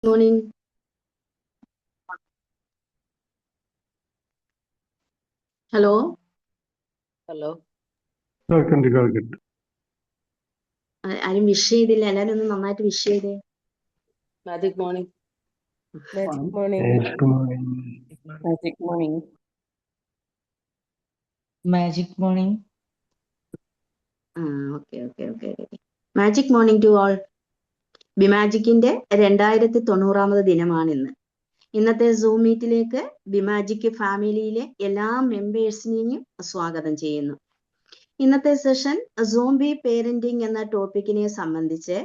Morning. Hello. Hello. കേൾക്കുന്നുണ്ട് കേൾക്കുന്നുണ്ട്. ആരും വിഷ് ചെയ്തില്ല. എല്ലാരും ഒന്ന് നന്നായിട്ട് വിഷ് ചെയ്തേ. Magic morning. Magic morning. Good morning. Magic morning. Magic morning. Okay. Magic morning to all. ബിമാജിക്കിന്റെ 2090ാമത് ദിനമാണ് ഇന്ന്. ഇന്നത്തെ സൂം മീറ്റിലേക്ക് ബിമാജിക് ഫാമിലിയിലെ എല്ലാ മെമ്പേഴ്സിനെയും സ്വാഗതം ചെയ്യുന്നു. ഇന്നത്തെ സെഷൻ സോംബി പേരന്റിംഗ് എന്ന ടോപ്പിക്കിനെ സംബന്ധിച്ച്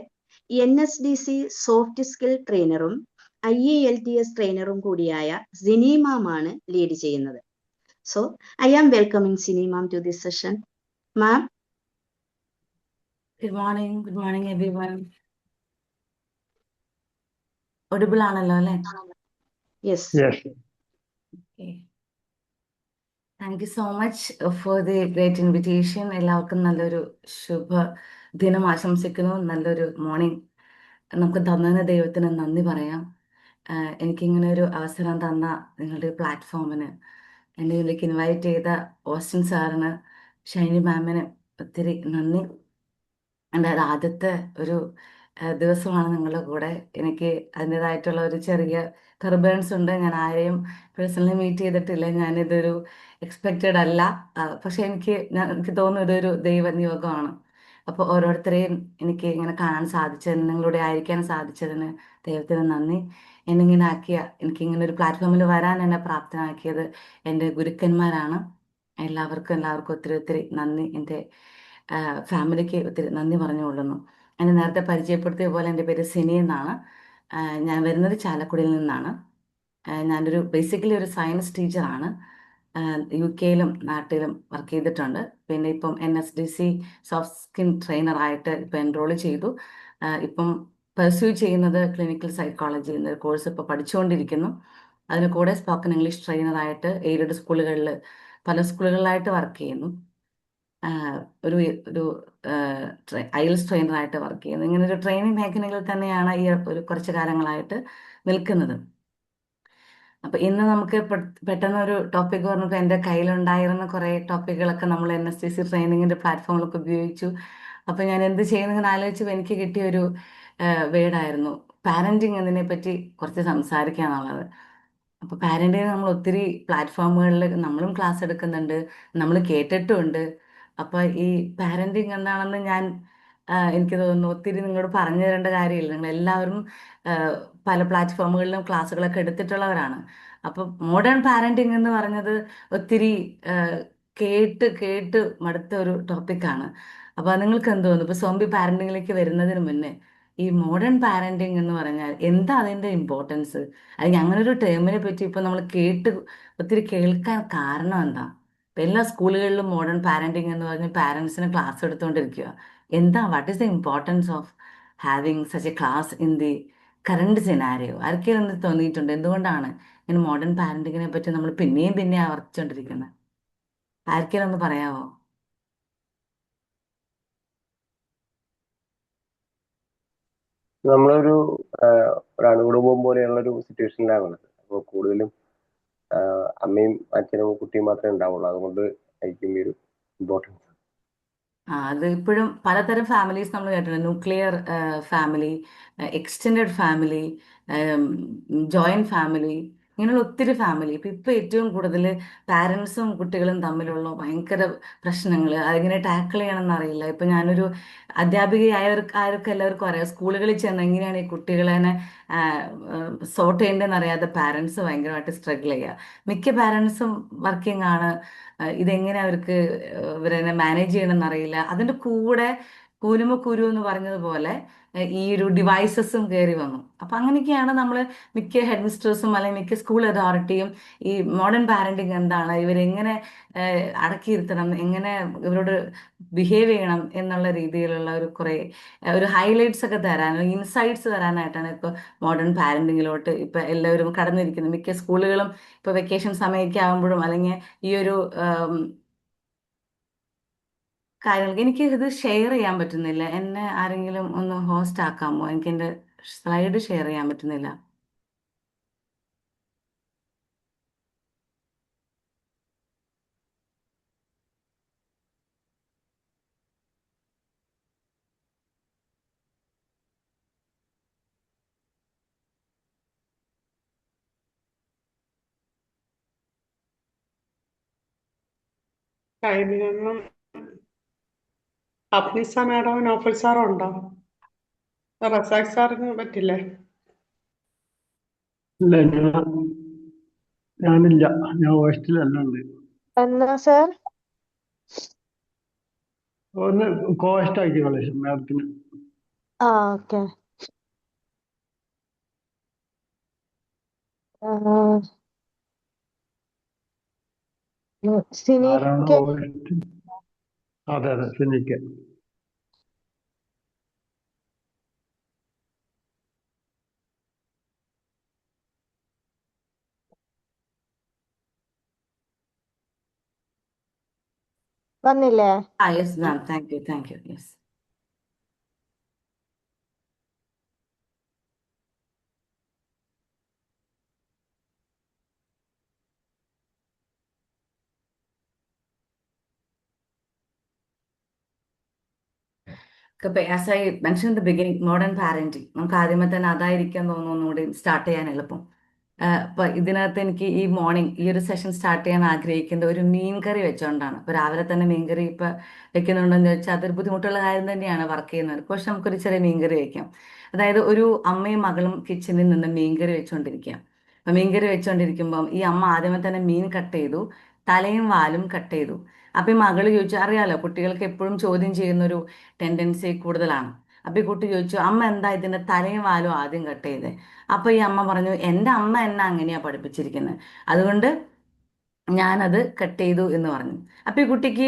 NSDC സോഫ്റ്റ് സ്കിൽ ട്രെയിനറും IELTS ട്രെയിനറും കൂടിയായ സിനി മാം ആണ് ലീഡ് ചെയ്യുന്നത്. So I am welcoming Sini ma'am to this session. Ma'am. Good morning everyone. Audible ആണല്ലോ അല്ലേ? Yes. Yes. Okay. Thank you so much for the great invitation. എല്ലാവർക്കും നല്ലൊരു ശുഭ ദിനം ആശംസിക്കുന്നു. നല്ലൊരു മോർണിംഗ് നമുക്ക് തന്നതിന് ദൈവത്തിന് നന്ദി പറയാം. എനിക്കിങ്ങനെ ഒരു അവസരം തന്ന നിങ്ങളുടെ പ്ലാറ്റ്ഫോമിന്, എന്നെ ഇതിലേക്ക് ഇൻവൈറ്റ് ചെയ്ത ഓസ്റ്റിൻ സാറിന്, ഷൈനി മാമിന് ഒത്തിരി നന്ദി. എൻ്റെ ആദ്യത്തെ ഒരു ദിവസമാണ് നിങ്ങളുടെ കൂടെ. എനിക്ക് അതിൻ്റെതായിട്ടുള്ള ഒരു ചെറിയ ടർബുലൻസ് ഉണ്ട്. ഞാൻ ആരെയും പേഴ്സണലി മീറ്റ് ചെയ്തിട്ടില്ല. ഞാനിതൊരു എക്സ്പെക്റ്റഡ് അല്ല. പക്ഷെ എനിക്ക് തോന്നുന്നു ഇതൊരു ദൈവനിയോഗമാണ്. അപ്പോൾ ഓരോരുത്തരെയും എനിക്ക് ഇങ്ങനെ കാണാൻ സാധിച്ചതിന്, നിങ്ങളുടെ ആയിരിക്കാൻ സാധിച്ചതിന് ദൈവത്തിന് നന്ദി. എന്നിങ്ങനെ ആക്കിയ, എനിക്കിങ്ങനെ ഒരു പ്ലാറ്റ്ഫോമിൽ വരാൻ എന്നെ പ്രാപ്തനാക്കിയത് എൻ്റെ ഗുരുക്കന്മാരാണ്. എല്ലാവർക്കും ഒത്തിരി നന്ദി. എൻ്റെ ഫാമിലിക്ക് ഒത്തിരി നന്ദി പറഞ്ഞുകൊള്ളുന്നു. എന്നെ നേരത്തെ പരിചയപ്പെടുത്തിയ പോലെ എൻ്റെ പേര് സിനി എന്നാണ്. ഞാൻ വരുന്നത് ചാലക്കുടിയിൽ നിന്നാണ്. ഞാനൊരു ബേസിക്കലി ഒരു സയൻസ് ടീച്ചറാണ്. UK-ലും നാട്ടിലും വർക്ക് ചെയ്തിട്ടുണ്ട്. പിന്നെ ഇപ്പം NSDC സോഫ്റ്റ് സ്കിൽ ട്രെയിനറായിട്ട് ഇപ്പം എൻറോൾ ചെയ്തു. ഇപ്പം പെർസ്യൂ ചെയ്യുന്നത് ക്ലിനിക്കൽ സൈക്കോളജി എന്നൊരു കോഴ്സ് ഇപ്പോൾ പഠിച്ചുകൊണ്ടിരിക്കുന്നു. അതിന് കൂടെ സ്പോക്കൺ ഇംഗ്ലീഷ് ട്രെയിനറായിട്ട് എയ്ഡഡ് സ്കൂളുകളിൽ, പല സ്കൂളുകളിലായിട്ട് വർക്ക് ചെയ്യുന്നു. ഒരു ഒരു IELTS ട്രെയിനറായിട്ട് വർക്ക് ചെയ്യുന്നു. ഇങ്ങനെ ഒരു ട്രെയിനിങ് മേഖലകളിൽ തന്നെയാണ് ഈ ഒരു കുറച്ച് കാലങ്ങളായിട്ട് നിൽക്കുന്നത്. അപ്പൊ ഇന്ന് നമുക്ക് പെട്ടെന്ന് ഒരു ടോപ്പിക് പറഞ്ഞപ്പോൾ എൻ്റെ കയ്യിലുണ്ടായിരുന്ന കുറേ ടോപ്പിക്കുകളൊക്കെ നമ്മൾ NSDC ട്രെയിനിങ്ങിന്റെ പ്ലാറ്റ്ഫോമിലൊക്കെ ഉപയോഗിച്ചു. അപ്പൊ ഞാൻ എന്ത് ചെയ്യുന്നതെന്ന് ആലോചിച്ചപ്പോൾ എനിക്ക് കിട്ടിയ ഒരു വേർഡായിരുന്നു പാരന്റിങ്. എന്നതിനെ പറ്റി കുറച്ച് സംസാരിക്കുക എന്നുള്ളത്. അപ്പൊ പാരന്റിങ് നമ്മൾ ഒത്തിരി പ്ലാറ്റ്ഫോമുകളിൽ നമ്മളും ക്ലാസ് എടുക്കുന്നുണ്ട്, നമ്മൾ കേട്ടിട്ടുമുണ്ട്. അപ്പൊ ഈ പാരന്റിങ് എന്താണെന്ന് എനിക്ക് തോന്നുന്നു ഒത്തിരി നിങ്ങളോട് പറഞ്ഞു തരേണ്ട കാര്യമില്ല. നിങ്ങൾ എല്ലാവരും പല പ്ലാറ്റ്ഫോമുകളിലും ക്ലാസ്സുകളൊക്കെ എടുത്തിട്ടുള്ളവരാണ്. അപ്പൊ മോഡേൺ പാരന്റിങ് എന്ന് പറഞ്ഞത് ഒത്തിരി കേട്ട് കേട്ട് മടുത്ത ഒരു ടോപ്പിക്കാണ്. അപ്പൊ നിങ്ങൾക്ക് എന്ത് തോന്നുന്നു, ഇപ്പൊ സോംബി പാരന്റിങ്ങിലേക്ക് വരുന്നതിന് മുന്നേ ഈ മോഡേൺ പാരന്റിങ് എന്ന് പറഞ്ഞാൽ എന്താ അതിന്റെ ഇമ്പോർട്ടൻസ്? അല്ലെങ്കിൽ അങ്ങനെ ഒരു ടേമിനെ പറ്റി ഇപ്പൊ നമ്മൾ ഒത്തിരി കേൾക്കാൻ കാരണം എന്താ? ഇപ്പൊ എല്ലാ സ്കൂളുകളിലും മോഡേൺ പാരന്റിങ് എന്ന് പറഞ്ഞ് പാരന്റ്സിന് ക്ലാസ് എടുത്തുകൊണ്ടിരിക്കുക. What is the importance of having such a class in the current scenario? ആർക്കെങ്കിലും ഒന്ന് തോന്നിയിട്ടുണ്ട് എന്തുകൊണ്ടാണ് ഇങ്ങനെ മോഡേൺ പാരന്റിങ്ങിനെ പറ്റി നമ്മൾ പിന്നെയും ആവർത്തിച്ചുകൊണ്ടിരിക്കുന്നത്? ആർക്കെങ്കിലും ഒന്ന് പറയാമോ? നമ്മളൊരു ഒരു അണുകുടുംബം പോലെയുള്ള ഒരു സിറ്റുവേഷനിലാണ് ഉള്ളത്. അപ്പോൾ കൂടുതലും അമ്മയും അച്ഛനും കുട്ടിയും മാത്രമേ ഉണ്ടാവുള്ളൂ. അതുകൊണ്ട് ആയിരിക്കും ഈ ഒരു ഇമ്പോർട്ടൻസ്. അത് ഇപ്പോഴും പലതരം ഫാമിലീസ് നമ്മൾ കേട്ടിട്ടുണ്ട്. Nuclear family, extended family, joint family, ഇങ്ങനെയുള്ള ഒത്തിരി ഫാമിലി. ഇപ്പൊ ഏറ്റവും കൂടുതൽ പാരൻസും കുട്ടികളും തമ്മിലുള്ള ഭയങ്കര പ്രശ്നങ്ങൾ അതെങ്ങനെ ടാക്കിൾ ചെയ്യണമെന്ന് അറിയില്ല. ഇപ്പൊ ഞാനൊരു അധ്യാപികയായവർക്ക് എല്ലാവർക്കും അറിയാം, സ്കൂളുകളിൽ ചെന്ന് എങ്ങനെയാണ് ഈ കുട്ടികളെ സോർട്ട് ചെയ്യേണ്ടതെന്ന് അറിയാതെ പാരൻസ് ഭയങ്കരമായിട്ട് സ്ട്രഗിൾ ചെയ്യുക. മിക്ക പാരൻസും വർക്കിംഗ് ആണ്. ഇതെങ്ങനെ അവർക്ക് ഇവരെ മാനേജ് ചെയ്യണമെന്ന് അറിയില്ല. അതിന്റെ കൂടെ കൂനുമ കുരു എന്ന് പറഞ്ഞതുപോലെ ഈ ഒരു ഡിവൈസസും കയറി വന്നു. അപ്പൊ അങ്ങനെയൊക്കെയാണ് നമ്മൾ മിക്ക ഹെഡ് മിസ്റ്റേഴ്സും അല്ലെങ്കിൽ മിക്ക സ്കൂൾ അതോറിറ്റിയും ഈ മോഡേൺ പാരന്റിങ് എന്താണ്, ഇവരെങ്ങനെ അടക്കിയിരുത്തണം, എങ്ങനെ ഇവരോട് ബിഹേവ് ചെയ്യണം എന്നുള്ള രീതിയിലുള്ള ഒരു ഹൈലൈറ്റ്സ് ഒക്കെ തരാൻ, ഇൻസൈറ്റ്സ് തരാനായിട്ടാണ് ഇപ്പൊ മോഡേൺ പാരന്റിങ്ങിലോട്ട് ഇപ്പൊ എല്ലാവരും കടന്നിരിക്കുന്നത്. മിക്ക സ്കൂളുകളും ഇപ്പൊ വെക്കേഷൻ സമയമൊക്കെ ആകുമ്പോഴും അല്ലെങ്കിൽ ഈ ഒരു കാര്യങ്ങൾക്ക് എനിക്ക് ഇത് ഷെയർ ചെയ്യാൻ പറ്റുന്നില്ല. എന്നെ ആരെങ്കിലും ഒന്ന് ഹോസ്റ്റ് ആക്കാമോ? എനിക്ക് എൻ്റെ സ്ലൈഡ് ഷെയർ ചെയ്യാൻ പറ്റുന്നില്ല. ടൈമിനൊന്നും അപ്നിസ മാഡം നോഫൽ സാറും ഉണ്ടോ? റസാഖ് സാറിന് പറ്റില്ലേ? ഇല്ല, ഞാനില്ല. ഞാൻ ഹോസ്റ്റലല്ല ഉണ്ട്. എന്നാ സർ? ഒന്ന് കോസ്റ്റ് ആക്കിക്കോളെ മാഡത്തിന്. ഓക്കെ. ആരാണ് സിനിക്ക് ഹോസ്റ്റ്? അതെ അതെ, സിനിക്ക്. വന്നില്ലേ? Yes ma'am, thank U, thank you. Yes. As I mention in the beginning, modern parenting, നമുക്ക് ആദ്യമേ തന്നെ അതായിരിക്കാൻ തോന്നുന്നു ഒന്നുകൂടി സ്റ്റാർട്ട് ചെയ്യാൻ എളുപ്പം. അപ്പൊ ഇതിനകത്ത് എനിക്ക് ഈ മോർണിംഗ് ഈ ഒരു സെഷൻ സ്റ്റാർട്ട് ചെയ്യാൻ ആഗ്രഹിക്കുന്നത് ഒരു മീൻ കറി വെച്ചുകൊണ്ടാണ്. ഇപ്പൊ രാവിലെ തന്നെ മീൻ കറി ഇപ്പൊ വെക്കുന്നുണ്ടെന്ന് ചോദിച്ചാൽ അതൊരു ബുദ്ധിമുട്ടുള്ള കാര്യം തന്നെയാണ് വർക്ക് ചെയ്യുന്നവർക്ക്. പക്ഷെ നമുക്കൊരു ചെറിയ മീൻ കറി വെക്കാം. അതായത് ഒരു അമ്മയും മകളും കിച്ചണിൽ നിന്ന് മീൻ കറി വെച്ചുകൊണ്ടിരിക്കുക. അപ്പൊ മീൻ കറി വെച്ചുകൊണ്ടിരിക്കുമ്പം ഈ അമ്മ ആദ്യമേ തന്നെ മീൻ കട്ട് ചെയ്തു, തലയും വാലും കട്ട് ചെയ്തു. അപ്പൊ ഈ മകള് ചോദിച്ചു, അറിയാലോ കുട്ടികൾക്ക് എപ്പോഴും ചോദ്യം ചെയ്യുന്ന ഒരു ടെൻഡൻസി കൂടുതലാണ്. അപ്പൊ ഈ കുട്ടി ചോദിച്ചു, അമ്മ എന്താ ഇതിന്റെ തലയും വാലും ആദ്യം കട്ട് ചെയ്തേ? അപ്പൊ ഈ അമ്മ പറഞ്ഞു, എൻ്റെ അമ്മ എന്നെ അങ്ങനെയാ പഠിപ്പിച്ചിരിക്കുന്നത്, അതുകൊണ്ട് ഞാനത് കട്ട് ചെയ്തു എന്ന് പറഞ്ഞു. അപ്പൊ ഈ കുട്ടിക്ക്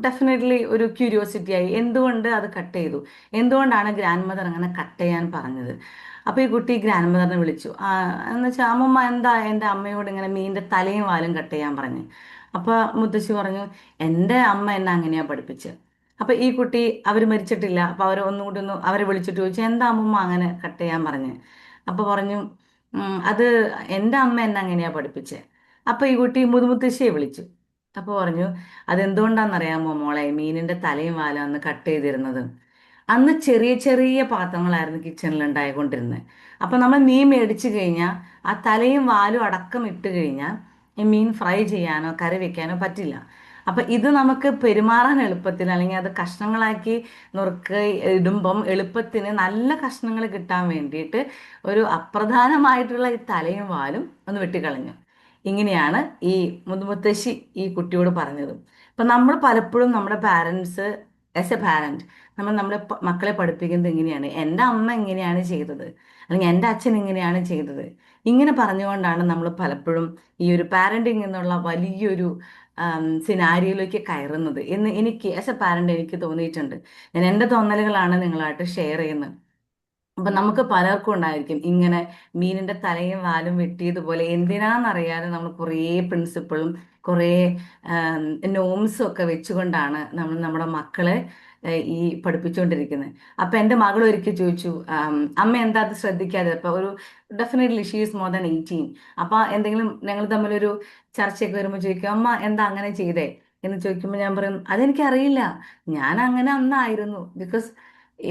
ഡെഫിനറ്റ്ലി ഒരു ക്യൂരിയോസിറ്റി ആയി, എന്തുകൊണ്ട് അത് കട്ട് ചെയ്തു, എന്തുകൊണ്ടാണ് ഗ്രാൻഡ് മദർ അങ്ങനെ കട്ട് ചെയ്യാൻ പറഞ്ഞത്. അപ്പൊ ഈ കുട്ടി ഗ്രാൻഡ് മദറിനെ വിളിച്ചു. എന്ന് വെച്ചാൽ, അമ്മമ്മ എന്താ എൻ്റെ അമ്മയോട് ഇങ്ങനെ മീനിന്റെ തലയും വാലും കട്ട് ചെയ്യാൻ പറഞ്ഞു? അപ്പൊ മുത്തശ്ശി പറഞ്ഞു, എൻ്റെ അമ്മ എന്നെ അങ്ങനെയാ പഠിപ്പിച്ചത്. അപ്പൊ ഈ കുട്ടി, അവർ മരിച്ചിട്ടില്ല, അപ്പൊ അവർ ഒന്നുകൂടി അവരെ വിളിച്ചിട്ട് ചോദിച്ചു, എന്താ അമ്മമ്മ അങ്ങനെ കട്ട് ചെയ്യാൻ പറഞ്ഞു? അപ്പൊ പറഞ്ഞു, അത് എൻ്റെ അമ്മ എന്നെ അങ്ങനെയാ പഠിപ്പിച്ചേ. അപ്പൊ ഈ കുട്ടി മുതുമുത്തശ്ശിയെ വിളിച്ചു. അപ്പൊ പറഞ്ഞു, അതെന്തുകൊണ്ടാണെന്നറിയാമോ മോളെ മീനിന്റെ തലയും വാലും അന്ന് കട്ട് ചെയ്തിരുന്നത്? അന്ന് ചെറിയ ചെറിയ പാത്രങ്ങളായിരുന്നു കിച്ചണിൽ ഉണ്ടായിക്കൊണ്ടിരുന്നത്. അപ്പൊ നമ്മൾ മീൻ മേടിച്ചു കഴിഞ്ഞാൽ ആ തലയും വാലും അടക്കം ഇട്ട് കഴിഞ്ഞാൽ ഈ മീൻ ഫ്രൈ ചെയ്യാനോ കറി വെക്കാനോ പറ്റില്ല. അപ്പൊ ഇത് നമുക്ക് പെരുമാറാൻ എളുപ്പത്തിന്, അല്ലെങ്കിൽ അത് കഷ്ണങ്ങളാക്കി നുറുക്ക് ഇടുമ്പം എളുപ്പത്തിന് നല്ല കഷ്ണങ്ങൾ കിട്ടാൻ വേണ്ടിയിട്ട് ഒരു അപ്രധാനമായിട്ടുള്ള ഈ തലയും വാലും ഒന്ന് വെട്ടിക്കളഞ്ഞു. ഇങ്ങനെയാണ് ഈ മുതുമുത്തശ്ശി ഈ കുട്ടിയോട് പറഞ്ഞത്. അപ്പൊ നമ്മൾ പലപ്പോഴും നമ്മുടെ പാരൻസ്, ആസ് എ പാരന്റ്, നമ്മൾ നമ്മുടെ മക്കളെ പഠിപ്പിക്കുന്നത് ഇങ്ങനെയാണ്, എൻ്റെ അമ്മ ഇങ്ങനെയാണ് ചെയ്തത്, അല്ലെങ്കിൽ എൻ്റെ അച്ഛൻ ഇങ്ങനെയാണ് ചെയ്തത്. ഇങ്ങനെ പറഞ്ഞുകൊണ്ടാണ് നമ്മൾ പലപ്പോഴും ഈ ഒരു പാരന്റിങ് എന്നുള്ള വലിയൊരു സിനാരിയോയിലേക്ക് കയറുന്നത് എന്ന് എനിക്ക് ആസ് എ പാരന്റ് എനിക്ക് തോന്നിയിട്ടുണ്ട്. ഞാൻ എൻ്റെ തോന്നലുകളാണ് നിങ്ങളായിട്ട് ഷെയർ ചെയ്യുന്നത്. അപ്പൊ നമുക്ക് പലർക്കും ഉണ്ടായിരിക്കും ഇങ്ങനെ മീനിന്റെ തലയും വാലും വെട്ടിയതുപോലെ എന്തിനാന്നറിയാതെ നമ്മൾ കുറേ പ്രിൻസിപ്പിളും കുറേ നോംസും ഒക്കെ വെച്ചുകൊണ്ടാണ് നമ്മൾ നമ്മുടെ മക്കളെ ഈ പഠിപ്പിച്ചുകൊണ്ടിരിക്കുന്നത്. അപ്പൊ എൻ്റെ മകൾ ഒരിക്കൽ ചോദിച്ചു, അമ്മ എന്താ അത് ശ്രദ്ധിക്കാതെ? അപ്പൊ ഒരു definitely she is more than 18. അപ്പൊ എന്തെങ്കിലും ഞങ്ങൾ തമ്മിലൊരു ചർച്ചയൊക്കെ വരുമ്പോൾ ചോദിക്കും, അമ്മ എന്താ അങ്ങനെ ചെയ്തേ എന്ന് ചോദിക്കുമ്പോൾ ഞാൻ പറയും, അതെനിക്കറിയില്ല, ഞാൻ അങ്ങനെ അന്നായിരുന്നു. ബിക്കോസ്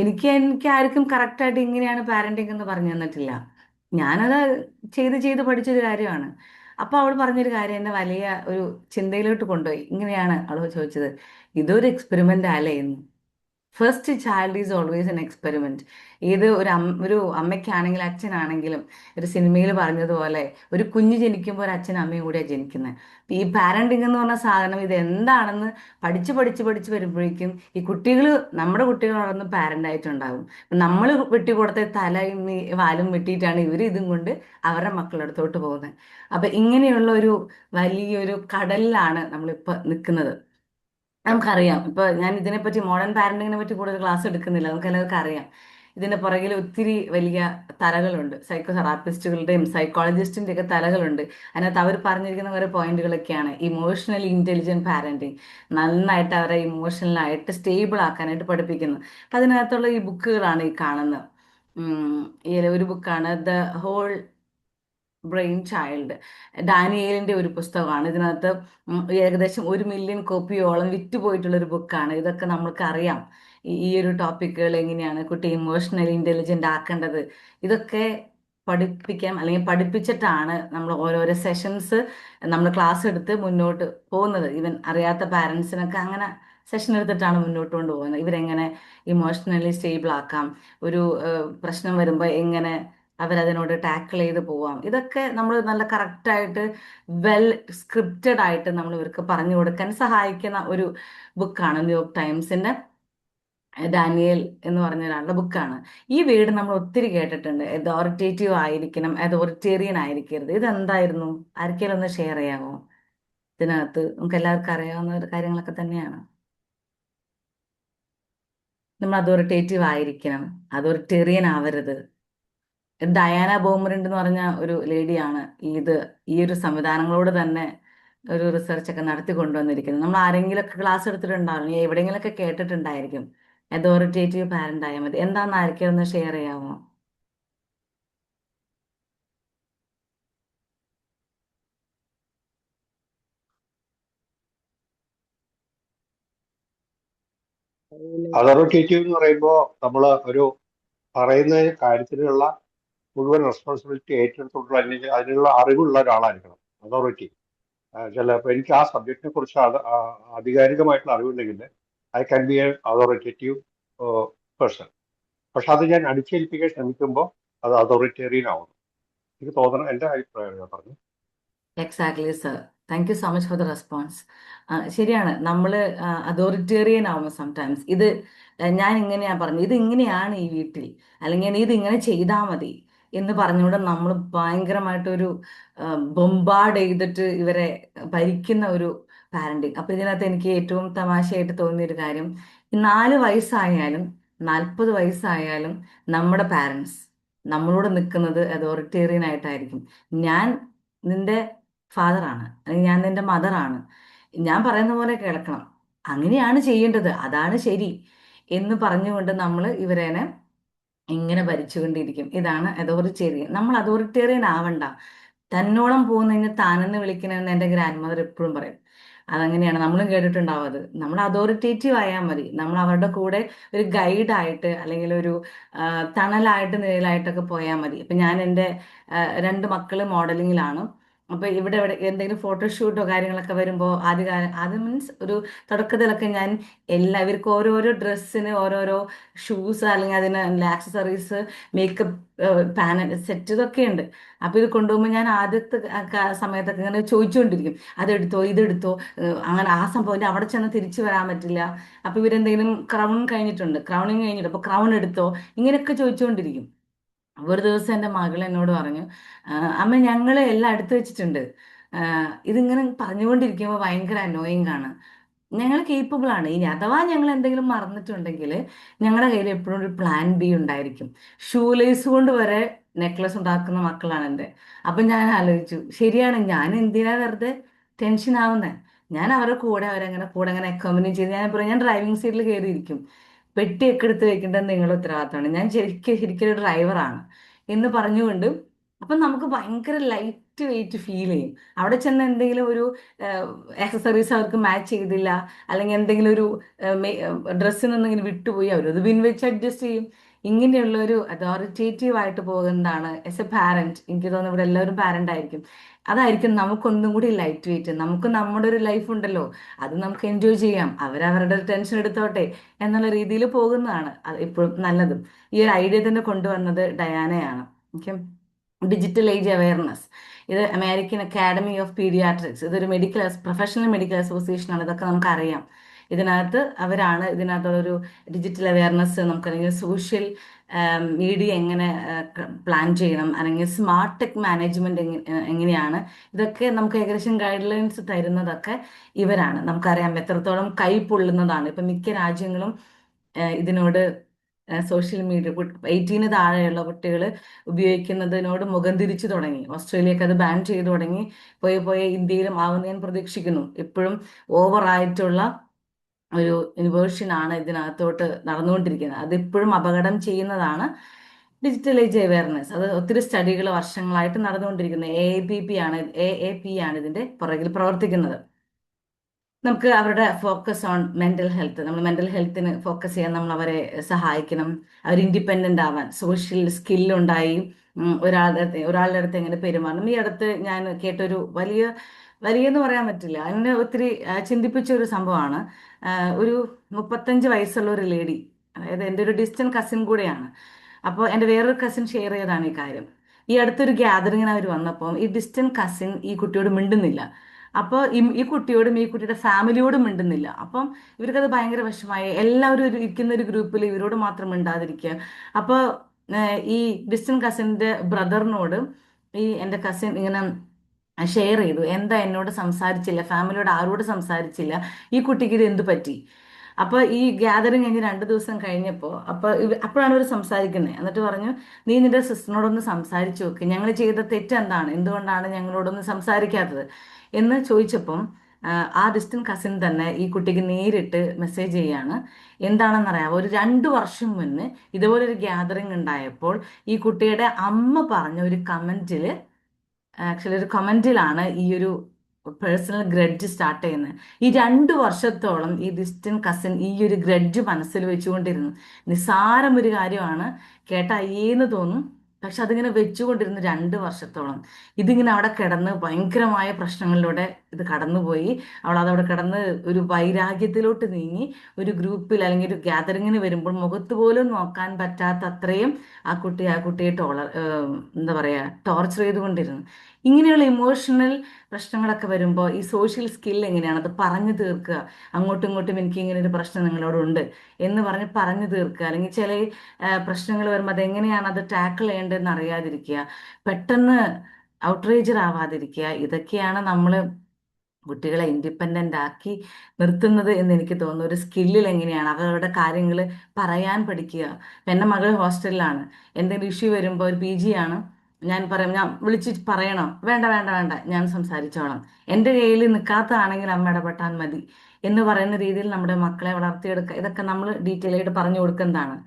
എനിക്ക് ആർക്കും കറക്റ്റായിട്ട് ഇങ്ങനെയാണ് പാരന്റിങ് എന്ന് പറഞ്ഞു തന്നിട്ടില്ല. ഞാനത് ചെയ്ത് ചെയ്ത് പഠിച്ചൊരു കാര്യമാണ്. അപ്പൊ അവൾ പറഞ്ഞൊരു കാര്യം എന്നെ വലിയ ഒരു ചിന്തയിലോട്ട് കൊണ്ടുപോയി. ഇങ്ങനെയാണ് അവൾ ചോദിച്ചത്, ഇതൊരു എക്സ്പെരിമെന്റ് അല്ലേ എന്ന്. First child is always N experiment. ഏത് ഒരു അമ്മയ്ക്കാണെങ്കിലും അച്ഛനാണെങ്കിലും, ഒരു സിനിമയിൽ പറഞ്ഞതുപോലെ ഒരു കുഞ്ഞ് ജനിക്കുമ്പോൾ ഒരു അച്ഛനും അമ്മയും കൂടിയാണ് ജനിക്കുന്നത്. ഈ പാരന്റിങ് എന്ന് പറഞ്ഞ സാധനം ഇത് എന്താണെന്ന് പഠിച്ച് പഠിച്ച് പഠിച്ച് വരുമ്പോഴേക്കും ഈ കുട്ടികൾ, നമ്മുടെ കുട്ടികൾ വളർന്ന് പാരന്റ് ആയിട്ടുണ്ടാകും. നമ്മൾ വെട്ടിക്കൊടുത്ത തലയും വാലും വെട്ടിയിട്ടാണ് ഇവർ ഇതും കൊണ്ട് അവരുടെ മക്കളുടെ അടുത്തോട്ട് പോകുന്നത്. അപ്പൊ ഇങ്ങനെയുള്ള ഒരു വലിയൊരു കടലിലാണ് നമ്മളിപ്പോ നിൽക്കുന്നത്. നമുക്കറിയാം, ഇപ്പൊ ഞാൻ ഇതിനെപ്പറ്റി മോഡേൺ പാരന്റിങ്ങിനെ പറ്റി കൂടുതൽ ക്ലാസ് എടുക്കുന്നില്ല, നമുക്ക് എല്ലാവർക്കും അറിയാം ഇതിന്റെ പുറകിൽ ഒത്തിരി വലിയ തലകളുണ്ട്. സൈക്കോ തെറാപ്പിസ്റ്റുകളുടെയും സൈക്കോളജിസ്റ്റിന്റെ ഒക്കെ തലകളുണ്ട്. അതിനകത്ത് അവർ പറഞ്ഞിരിക്കുന്ന കുറെ പോയിന്റുകളൊക്കെയാണ് ഇമോഷണലി ഇന്റലിജന്റ് പാരന്റിങ്, നന്നായിട്ട് അവരെ ഇമോഷണലായിട്ട് സ്റ്റേബിൾ ആക്കാനായിട്ട് പഠിപ്പിക്കുന്നത്. അപ്പൊ അതിനകത്തുള്ള ഈ ബുക്കുകളാണ് ഈ കാണുന്നത്. ഈ ഒരു ബുക്കാണ് ദ ഹോൾ ബ്രെയിൻ ചൈൽഡ്. ഡാനിയേലിന്റെ ഒരു പുസ്തകമാണ്. ഇതിനകത്ത് ഏകദേശം 1 മില്യൺ കോപ്പിയോളം വിറ്റുപോയിട്ടുള്ള ഒരു ബുക്കാണ്. ഇതൊക്കെ നമ്മൾക്ക് അറിയാം. ഈ ഒരു ടോപ്പിക്കുകൾ എങ്ങനെയാണ് കുട്ടി ഇമോഷണലി ഇന്റലിജന്റ് ആക്കേണ്ടത്, ഇതൊക്കെ പഠിപ്പിക്കാം, അല്ലെങ്കിൽ പഠിപ്പിച്ചിട്ടാണ് നമ്മൾ ഓരോരോ സെഷൻസ് നമ്മൾ ക്ലാസ് എടുത്ത് മുന്നോട്ട് പോകുന്നത്. ഈവൻ അറിയാത്ത പാരൻസിനൊക്കെ അങ്ങനെ സെഷൻ എടുത്തിട്ടാണ് മുന്നോട്ട് കൊണ്ടുപോകുന്നത്. ഇവരെങ്ങനെ ഇമോഷണലി സ്റ്റേബിൾ ആക്കാം, ഒരു പ്രശ്നം വരുമ്പോൾ എങ്ങനെ അവരതിനോട് ടാക്കിൾ ചെയ്ത് പോവാം, ഇതൊക്കെ നമ്മൾ നല്ല കറക്റ്റായിട്ട് വെൽ സ്ക്രിപ്റ്റഡ് ആയിട്ട് നമ്മൾ ഇവർക്ക് പറഞ്ഞു കൊടുക്കാൻ സഹായിക്കുന്ന ഒരു ബുക്കാണ് ന്യൂയോർക്ക് ടൈംസിന്റെ ഡാനിയൽ എന്ന് പറഞ്ഞ ഒരാളുടെ ബുക്കാണ്. ഈ വേർഡ് നമ്മൾ ഒത്തിരി കേട്ടിട്ടുണ്ട്. അതോറിറ്റേറ്റീവ് ആയിരിക്കണം, അതോറിറ്റേറിയൻ ആയിരിക്കരുത്. ഇതെന്തായിരുന്നു? ആർക്കെങ്കിലും ഒന്ന് ഷെയർ ചെയ്യാമോ? ഇതിനകത്ത് നമുക്ക് എല്ലാവർക്കും അറിയാവുന്ന കാര്യങ്ങളൊക്കെ തന്നെയാണ്. നമ്മൾ അതോറിറ്റേറ്റീവ് ആയിരിക്കണം, അതോറിറ്റേറിയൻ ആവരുത്. ഡയാന ബോമറിൻഡ് എന്ന് പറഞ്ഞ ഒരു ലേഡിയാണ് ഈ ഒരു സംവിധാനങ്ങളോട് തന്നെ ഒരു റിസർച്ച് ഒക്കെ നടത്തി കൊണ്ടുവന്നിരിക്കുന്നത്. നമ്മൾ ആരെങ്കിലുമൊക്കെ ക്ലാസ് എടുത്തിട്ടുണ്ടാവും, എവിടെയെങ്കിലൊക്കെ കേട്ടിട്ടുണ്ടായിരിക്കും അതോറിറ്റേറ്റീവ് പാരന്റ് ആയാൽ മതി. എന്താണെന്ന് ആർക്കും ഒന്ന് ഷെയർ ചെയ്യാമോ? അതോറിറ്റേറ്റീവ് എന്ന് പറയുമ്പോൾ നമ്മൾ ഒരു പറയുന്ന കാര്യത്തിനുള്ള മുഴുവൻ റെസ്പോൺസിബിലിറ്റി ഏറ്റെടുത്തിട്ടുള്ള അതിനുള്ള അറിവുള്ള ഒരാളായിരിക്കണം അതോറിറ്റി. ചിലപ്പോൾ എനിക്ക് ആ സബ്ജക്റ്റിനെ കുറിച്ച് ആധികാരികമായിട്ടുള്ള അറിവുണ്ടെങ്കിൽ I can be a authoritative person. പക്ഷെ അത് ഞാൻ അടിച്ചേൽപ്പിക്കാൻ ശ്രമിക്കുമ്പോൾ അത് അതോറിറ്റേറിയൻ ആവുന്നു. എനിക്ക് തോന്നണം, എൻ്റെ അഭിപ്രായം ഞാൻ പറഞ്ഞു. Exactly sir, thank you so much for the response. ശരിയാണ്, നമ്മൾ അതോറിറ്റേറിയൻ ആവുമ്പോൾ സംടൈംസ് ഞാൻ ഇങ്ങനെയാ പറഞ്ഞു, ഇത് ഇങ്ങനെയാണ് ഈ വീട്ടിൽ, അല്ലെങ്കിൽ ഇത് ഇങ്ങനെ ചെയ്താൽ മതി എന്ന് പറഞ്ഞുകൊണ്ട് നമ്മൾ ഭയങ്കരമായിട്ടൊരു ബൊമ്പാർഡ് ചെയ്തിട്ട് ഇവരെ ഭരിക്കുന്ന ഒരു പാരന്റിങ്. അപ്പൊ ഇതിനകത്ത് എനിക്ക് ഏറ്റവും തമാശയായിട്ട് തോന്നിയൊരു കാര്യം, 4 വയസ്സായാലും 40 വയസ്സായാലും നമ്മുടെ പാരൻസ് നമ്മളോട് നിൽക്കുന്നത് അതോറിറ്റേറിയൻ ആയിട്ടായിരിക്കും. ഞാൻ നിന്റെ ഫാദറാണ്, അല്ലെങ്കിൽ ഞാൻ നിന്റെ മദറാണ്, ഞാൻ പറയുന്ന പോലെ കേൾക്കണം, അങ്ങനെയാണ് ചെയ്യേണ്ടത്, അതാണ് ശരി എന്ന് പറഞ്ഞുകൊണ്ട് നമ്മൾ ഇവരേനെ ഇങ്ങനെ ഭരിച്ചുകൊണ്ടിരിക്കും. ഇതാണ് അതോറിറ്റേറിയൻ. നമ്മൾ അതോറിറ്റേറിയൻ ആവണ്ട, തന്നോളം പോകുന്നതിന് താനെന്ന് വിളിക്കണമെന്ന് എൻ്റെ ഗ്രാൻഡ് മദർ എപ്പോഴും പറയും. അതങ്ങനെയാണ്, നമ്മളും കേട്ടിട്ടുണ്ടാവും. അത് നമ്മൾ അതോറിറ്റേറ്റീവ് ആയാൽ മതി, നമ്മൾ അവരുടെ കൂടെ ഒരു ഗൈഡായിട്ട് അല്ലെങ്കിൽ ഒരു തണലായിട്ട് നിഴലായിട്ടൊക്കെ പോയാൽ മതി. ഇപ്പം ഞാൻ എൻ്റെ 2 മക്കള് മോഡലിങ്ങിലാണ്. അപ്പൊ ഇവിടെ എന്തെങ്കിലും ഫോട്ടോഷൂട്ടോ കാര്യങ്ങളൊക്കെ വരുമ്പോൾ ആദ്യം മീൻസ് ഒരു തുടക്കത്തിലൊക്കെ ഞാൻ ഇവർക്ക് ഓരോരോ ഡ്രസ്സിന് ഓരോരോ ഷൂസ് അല്ലെങ്കിൽ അതിന് ആക്സസറീസ്, മേക്കപ്പ് പാനൽ സെറ്റ് ഇതൊക്കെ ഉണ്ട്. അപ്പൊ ഇത് കൊണ്ടുപോകുമ്പോൾ ഞാൻ ആദ്യത്തെ സമയത്തൊക്കെ ഇങ്ങനെ ചോദിച്ചുകൊണ്ടിരിക്കും, അതെടുത്തോ ഇതെടുത്തോ, അങ്ങനെ ആ സംഭവം അവിടെ ചെന്ന് തിരിച്ചു വരാൻ പറ്റില്ല. അപ്പൊ ഇവരെന്തെങ്കിലും ക്രൗണിങ് കഴിഞ്ഞിട്ട് അപ്പൊ ക്രൗൺ എടുത്തോ, ഇങ്ങനെയൊക്കെ ചോദിച്ചുകൊണ്ടിരിക്കും. ഒരു ദിവസം എൻ്റെ മകൾ എന്നോട് പറഞ്ഞു, അമ്മ ഞങ്ങൾ എല്ലാം എടുത്തു വെച്ചിട്ടുണ്ട്. ഇതിങ്ങനെ പറഞ്ഞുകൊണ്ടിരിക്കുമ്പോൾ ഭയങ്കര അനോയിങ് ആണ്. ഞങ്ങൾ കേപ്പബിൾ ആണ്, ഇനി അഥവാ ഞങ്ങൾ എന്തെങ്കിലും മറന്നിട്ടുണ്ടെങ്കിൽ ഞങ്ങളുടെ കയ്യിൽ എപ്പോഴും ഒരു പ്ലാൻ ബി ഉണ്ടായിരിക്കും. ഷൂലേസ് കൊണ്ട് വരെ നെക്ലസ് ഉണ്ടാക്കുന്ന മക്കളാണ് എൻ്റെ. അപ്പം ഞാൻ ആലോചിച്ചു, ശരിയാണ്, ഞാൻ എന്തിനാ വെറുതെ ടെൻഷൻ ആവുന്നത്? ഞാൻ അവരുടെ കൂടെ അങ്ങനെ അക്കോമ്പനി ചെയ്ത് ഞാൻ ഡ്രൈവിംഗ് സീറ്റിൽ കയറിയിരിക്കും. പെട്ടിയൊക്കെ എടുത്ത് വെക്കേണ്ടത് നിങ്ങളുടെ ഉത്തരവാദിത്തമാണ്, ഞാൻ ശരിക്കും ഒരു ഡ്രൈവറാണ് എന്ന് പറഞ്ഞുകൊണ്ട്. അപ്പം നമുക്ക് ഭയങ്കര ലൈറ്റ് വെയിറ്റ് ഫീൽ ചെയ്യും. അവിടെ ചെന്ന് എന്തെങ്കിലും ഒരു ആക്സസറീസ് അവർക്ക് മാച്ച് ചെയ്തില്ല, അല്ലെങ്കിൽ എന്തെങ്കിലും ഒരു ഡ്രസ്സിൽ നിന്നെങ്കിലും വിട്ടുപോയി, അവരത് വെച്ച് അഡ്ജസ്റ്റ് ചെയ്യും. ഇങ്ങനെയുള്ള ഒരു അതോറിറ്റേറ്റീവ് ആയിട്ട് പോകുന്നതാണ് എസ് എ പാരന്റ്. എനിക്ക് തോന്നുന്നു ഇവിടെ എല്ലാവരും പാരന്റ് ആയിരിക്കും. അതായിരിക്കും നമുക്കൊന്നും കൂടി ലൈറ്റ് വെയിറ്റ്. നമുക്ക് നമ്മുടെ ഒരു ലൈഫ് ഉണ്ടല്ലോ, അത് നമുക്ക് എൻജോയ് ചെയ്യാം, അവരവരുടെ ടെൻഷൻ എടുത്തോട്ടെ എന്നുള്ള രീതിയിൽ പോകുന്നതാണ് അത് എപ്പോഴും നല്ലത്. ഈ ഒരു ഐഡിയ തന്നെ കൊണ്ടുവന്നത് ഡയാനയാണ്. ഓക്കെ, ഡിജിറ്റൽ ഏജ് അവയർനെസ്, ഇത് അമേരിക്കൻ അക്കാഡമി ഓഫ് പീഡിയാട്രിക്സ്, ഇതൊരു പ്രൊഫഷണൽ മെഡിക്കൽ അസോസിയേഷൻ ആണ്. ഇതൊക്കെ നമുക്കറിയാം. ഇതിനകത്ത് അവരാണ് ഇതിനകത്തുള്ളൊരു ഡിജിറ്റൽ അവയർനെസ്, നമുക്കല്ലെങ്കിൽ സോഷ്യൽ മീഡിയ എങ്ങനെ പ്ലാൻ ചെയ്യണം, അല്ലെങ്കിൽ സ്മാർട്ട് ടെക് മാനേജ്മെന്റ് എങ്ങനെയാണ്, ഇതൊക്കെ നമുക്ക് ഏകദേശം ഗൈഡ് ലൈൻസ് തരുന്നതൊക്കെ ഇവരാണ്. നമുക്കറിയാം എത്രത്തോളം കൈ പൊള്ളുന്നതാണ്. ഇപ്പം മിക്ക രാജ്യങ്ങളും ഇതിനോട് സോഷ്യൽ മീഡിയ 18 താഴെയുള്ള കുട്ടികൾ ഉപയോഗിക്കുന്നതിനോട് മുഖം തിരിച്ചു തുടങ്ങി. ഓസ്ട്രേലിയക്ക് അത് ബാൻ ചെയ്തു തുടങ്ങി. പോയ ഇന്ത്യയിലും ആവുന്ന ഞാൻ പ്രതീക്ഷിക്കുന്നു. ഇപ്പോഴും ഓവറായിട്ടുള്ള ഒരു ഇൻവേർഷൻ ആണ് ഇതിനകത്തോട്ട് നടന്നുകൊണ്ടിരിക്കുന്നത്. അതിപ്പോഴും അപകടം ചെയ്യുന്നതാണ്. Digital age awareness. അത് ഒത്തിരി സ്റ്റഡികൾ വർഷങ്ങളായിട്ട് നടന്നുകൊണ്ടിരിക്കുന്ന എ പി ആണ് ഇതിന്റെ പുറകിൽ പ്രവർത്തിക്കുന്നത്. നമുക്ക് അവരുടെ ഫോക്കസ് ഓൺ മെന്റൽ ഹെൽത്ത്, നമ്മൾ മെന്റൽ ഹെൽത്തിന് ഫോക്കസ് ചെയ്യാൻ നമ്മൾ അവരെ സഹായിക്കണം. അവർ ഇൻഡിപെൻഡന്റ് ആവാൻ, സോഷ്യൽ സ്കില്ലുണ്ടായി ഒരാളുടെ അടുത്ത് എങ്ങനെ പെരുമാറണം. ഈ അടുത്ത് ഞാൻ കേട്ടൊരു വലിയെന്ന് പറയാൻ പറ്റില്ല, എന്നെ ഒത്തിരി ചിന്തിപ്പിച്ച ഒരു സംഭവമാണ്. ഒരു 35 വയസ്സുള്ള ഒരു ലേഡി, അതായത് എൻ്റെ ഒരു ഡിസ്റ്റന്റ് കസിൻ കൂടെയാണ്. അപ്പോൾ എൻ്റെ വേറൊരു കസിൻ ഷെയർ ചെയ്തതാണ് ഈ കാര്യം. ഈ അടുത്തൊരു ഗ്യാതറിങ്ങിന് അവർ വന്നപ്പോൾ ഈ ഡിസ്റ്റന്റ് കസിൻ ഈ കുട്ടിയോട് മിണ്ടുന്നില്ല. അപ്പോൾ ഈ കുട്ടിയോടും ഈ കുട്ടിയുടെ ഫാമിലിയോടും മിണ്ടുന്നില്ല. അപ്പം ഇവർക്കത് ഭയങ്കര വിഷമായി. എല്ലാവരും ഇരിക്കുന്ന ഒരു ഗ്രൂപ്പിൽ ഇവരോട് മാത്രം മിണ്ടാതിരിക്കുക. അപ്പോൾ ഈ ഡിസ്റ്റന്റ് കസിൻ്റെ ബ്രദറിനോട് ഈ എൻ്റെ കസിൻ ഇങ്ങനെ ഷെയർ ചെയ്തു, എന്താ എന്നോട് സംസാരിച്ചില്ല, ഫാമിലിയോട് ആരോട് സംസാരിച്ചില്ല, ഈ കുട്ടിക്ക് ഇത് എന്ത് പറ്റി. അപ്പൊ ഈ ഗ്യാതറിങ് കഴിഞ്ഞ് 2 ദിവസം കഴിഞ്ഞപ്പോൾ അപ്പോഴാണ് അവർ സംസാരിക്കുന്നത്. എന്നിട്ട് പറഞ്ഞു, നീ നിന്റെ സിസ്റ്ററിനോടൊന്ന് സംസാരിച്ചു നോക്ക്, ഞങ്ങൾ ചെയ്ത തെറ്റെന്താണ്, എന്തുകൊണ്ടാണ് ഞങ്ങളോടൊന്ന് സംസാരിക്കാത്തത് എന്ന് ചോദിച്ചപ്പം ആ ഡിസ്റ്റന്റ് കസിൻ തന്നെ ഈ കുട്ടിക്ക് നേരിട്ട് മെസ്സേജ് ചെയ്യാണ്. എന്താണെന്നറിയാമോ, ഒരു 2 വർഷം മുന്നേ ഇതുപോലൊരു ഗ്യാതറിങ് ഉണ്ടായപ്പോൾ ഈ കുട്ടിയുടെ അമ്മ പറഞ്ഞ ഒരു കമന്റില്, ആക്ച്വലി ഒരു കമന്റിലാണ് ഈ ഒരു പേഴ്സണൽ ഗ്രഡ്ജ് സ്റ്റാർട്ട് ചെയ്യുന്നത്. ഈ 2 വർഷത്തോളം ഈ ഡിസ്റ്റന്റ് കസിൻ ഈ ഒരു ഗ്രഡ്ജ് മനസ്സിൽ വെച്ചുകൊണ്ടിരുന്നു. നിസ്സാരം ഒരു കാര്യമാണ്, കേട്ട അയ്യേന്ന് തോന്നും, പക്ഷെ അതിങ്ങനെ വെച്ചുകൊണ്ടിരുന്നു 2 വർഷത്തോളം. ഇതിങ്ങനെ അവിടെ കിടന്ന് ഭയങ്കരമായ പ്രശ്നങ്ങളിലൂടെ ഇത് കടന്നുപോയി. അവൾ അതവിടെ കിടന്ന് ഒരു വൈരാഗ്യത്തിലോട്ട് നീങ്ങി. ഒരു ഗ്രൂപ്പിൽ അല്ലെങ്കിൽ ഒരു ഗ്യാതറിങ്ങിന് വരുമ്പോൾ മുഖത്ത് പോലും നോക്കാൻ പറ്റാത്ത അത്രയും ആ കുട്ടിയെ എന്താ പറയുക, ടോർച്ചർ ചെയ്തുകൊണ്ടിരുന്നു. ഇങ്ങനെയുള്ള ഇമോഷണൽ പ്രശ്നങ്ങളൊക്കെ വരുമ്പോൾ ഈ സോഷ്യൽ സ്കിൽ എങ്ങനെയാണ് അത് പറഞ്ഞു തീർക്കുക. അങ്ങോട്ടും ഇങ്ങോട്ടും എനിക്ക് ഇങ്ങനെ ഒരു പ്രശ്നം നിങ്ങളോടുണ്ട് എന്ന് പറഞ്ഞ് പറഞ്ഞു തീർക്കുക. അല്ലെങ്കിൽ ചില പ്രശ്നങ്ങൾ വരുമ്പോൾ അതെങ്ങനെയാണ് അത് ടാക്കിൾ ചെയ്യേണ്ടതെന്ന് അറിയാതിരിക്കുക, പെട്ടെന്ന് ഔട്ട്റേജർ ആവാതിരിക്കുക. ഇതൊക്കെയാണ് നമ്മൾ കുട്ടികളെ ഇൻഡിപെൻഡൻ്റ് ആക്കി നിർത്തുന്നത് എന്ന് എനിക്ക് തോന്നുന്നു. ഒരു സ്കില്ലിൽ എങ്ങനെയാണ് അവരുടെ കാര്യങ്ങൾ പറയാൻ പഠിക്കുക. ഇപ്പം എൻ്റെ മകൾ ഹോസ്റ്റലിലാണ്. എന്തെങ്കിലും ഇഷ്യൂ വരുമ്പോൾ ഒരു PG ആണ്, ഞാൻ വിളിച്ചിട്ട് പറയണോ, വേണ്ട വേണ്ട വേണ്ട ഞാൻ സംസാരിച്ചോളാം, എൻ്റെ കയ്യിൽ നിൽക്കാത്തതാണെങ്കിൽ അമ്മ ഇടപെട്ടാൽ മതി എന്ന് പറയുന്ന രീതിയിൽ നമ്മുടെ മക്കളെ വളർത്തിയെടുക്കുക. ഇതൊക്കെ നമ്മൾ ഡീറ്റെയിൽ ആയിട്ട് പറഞ്ഞു കൊടുക്കുന്നതാണ്.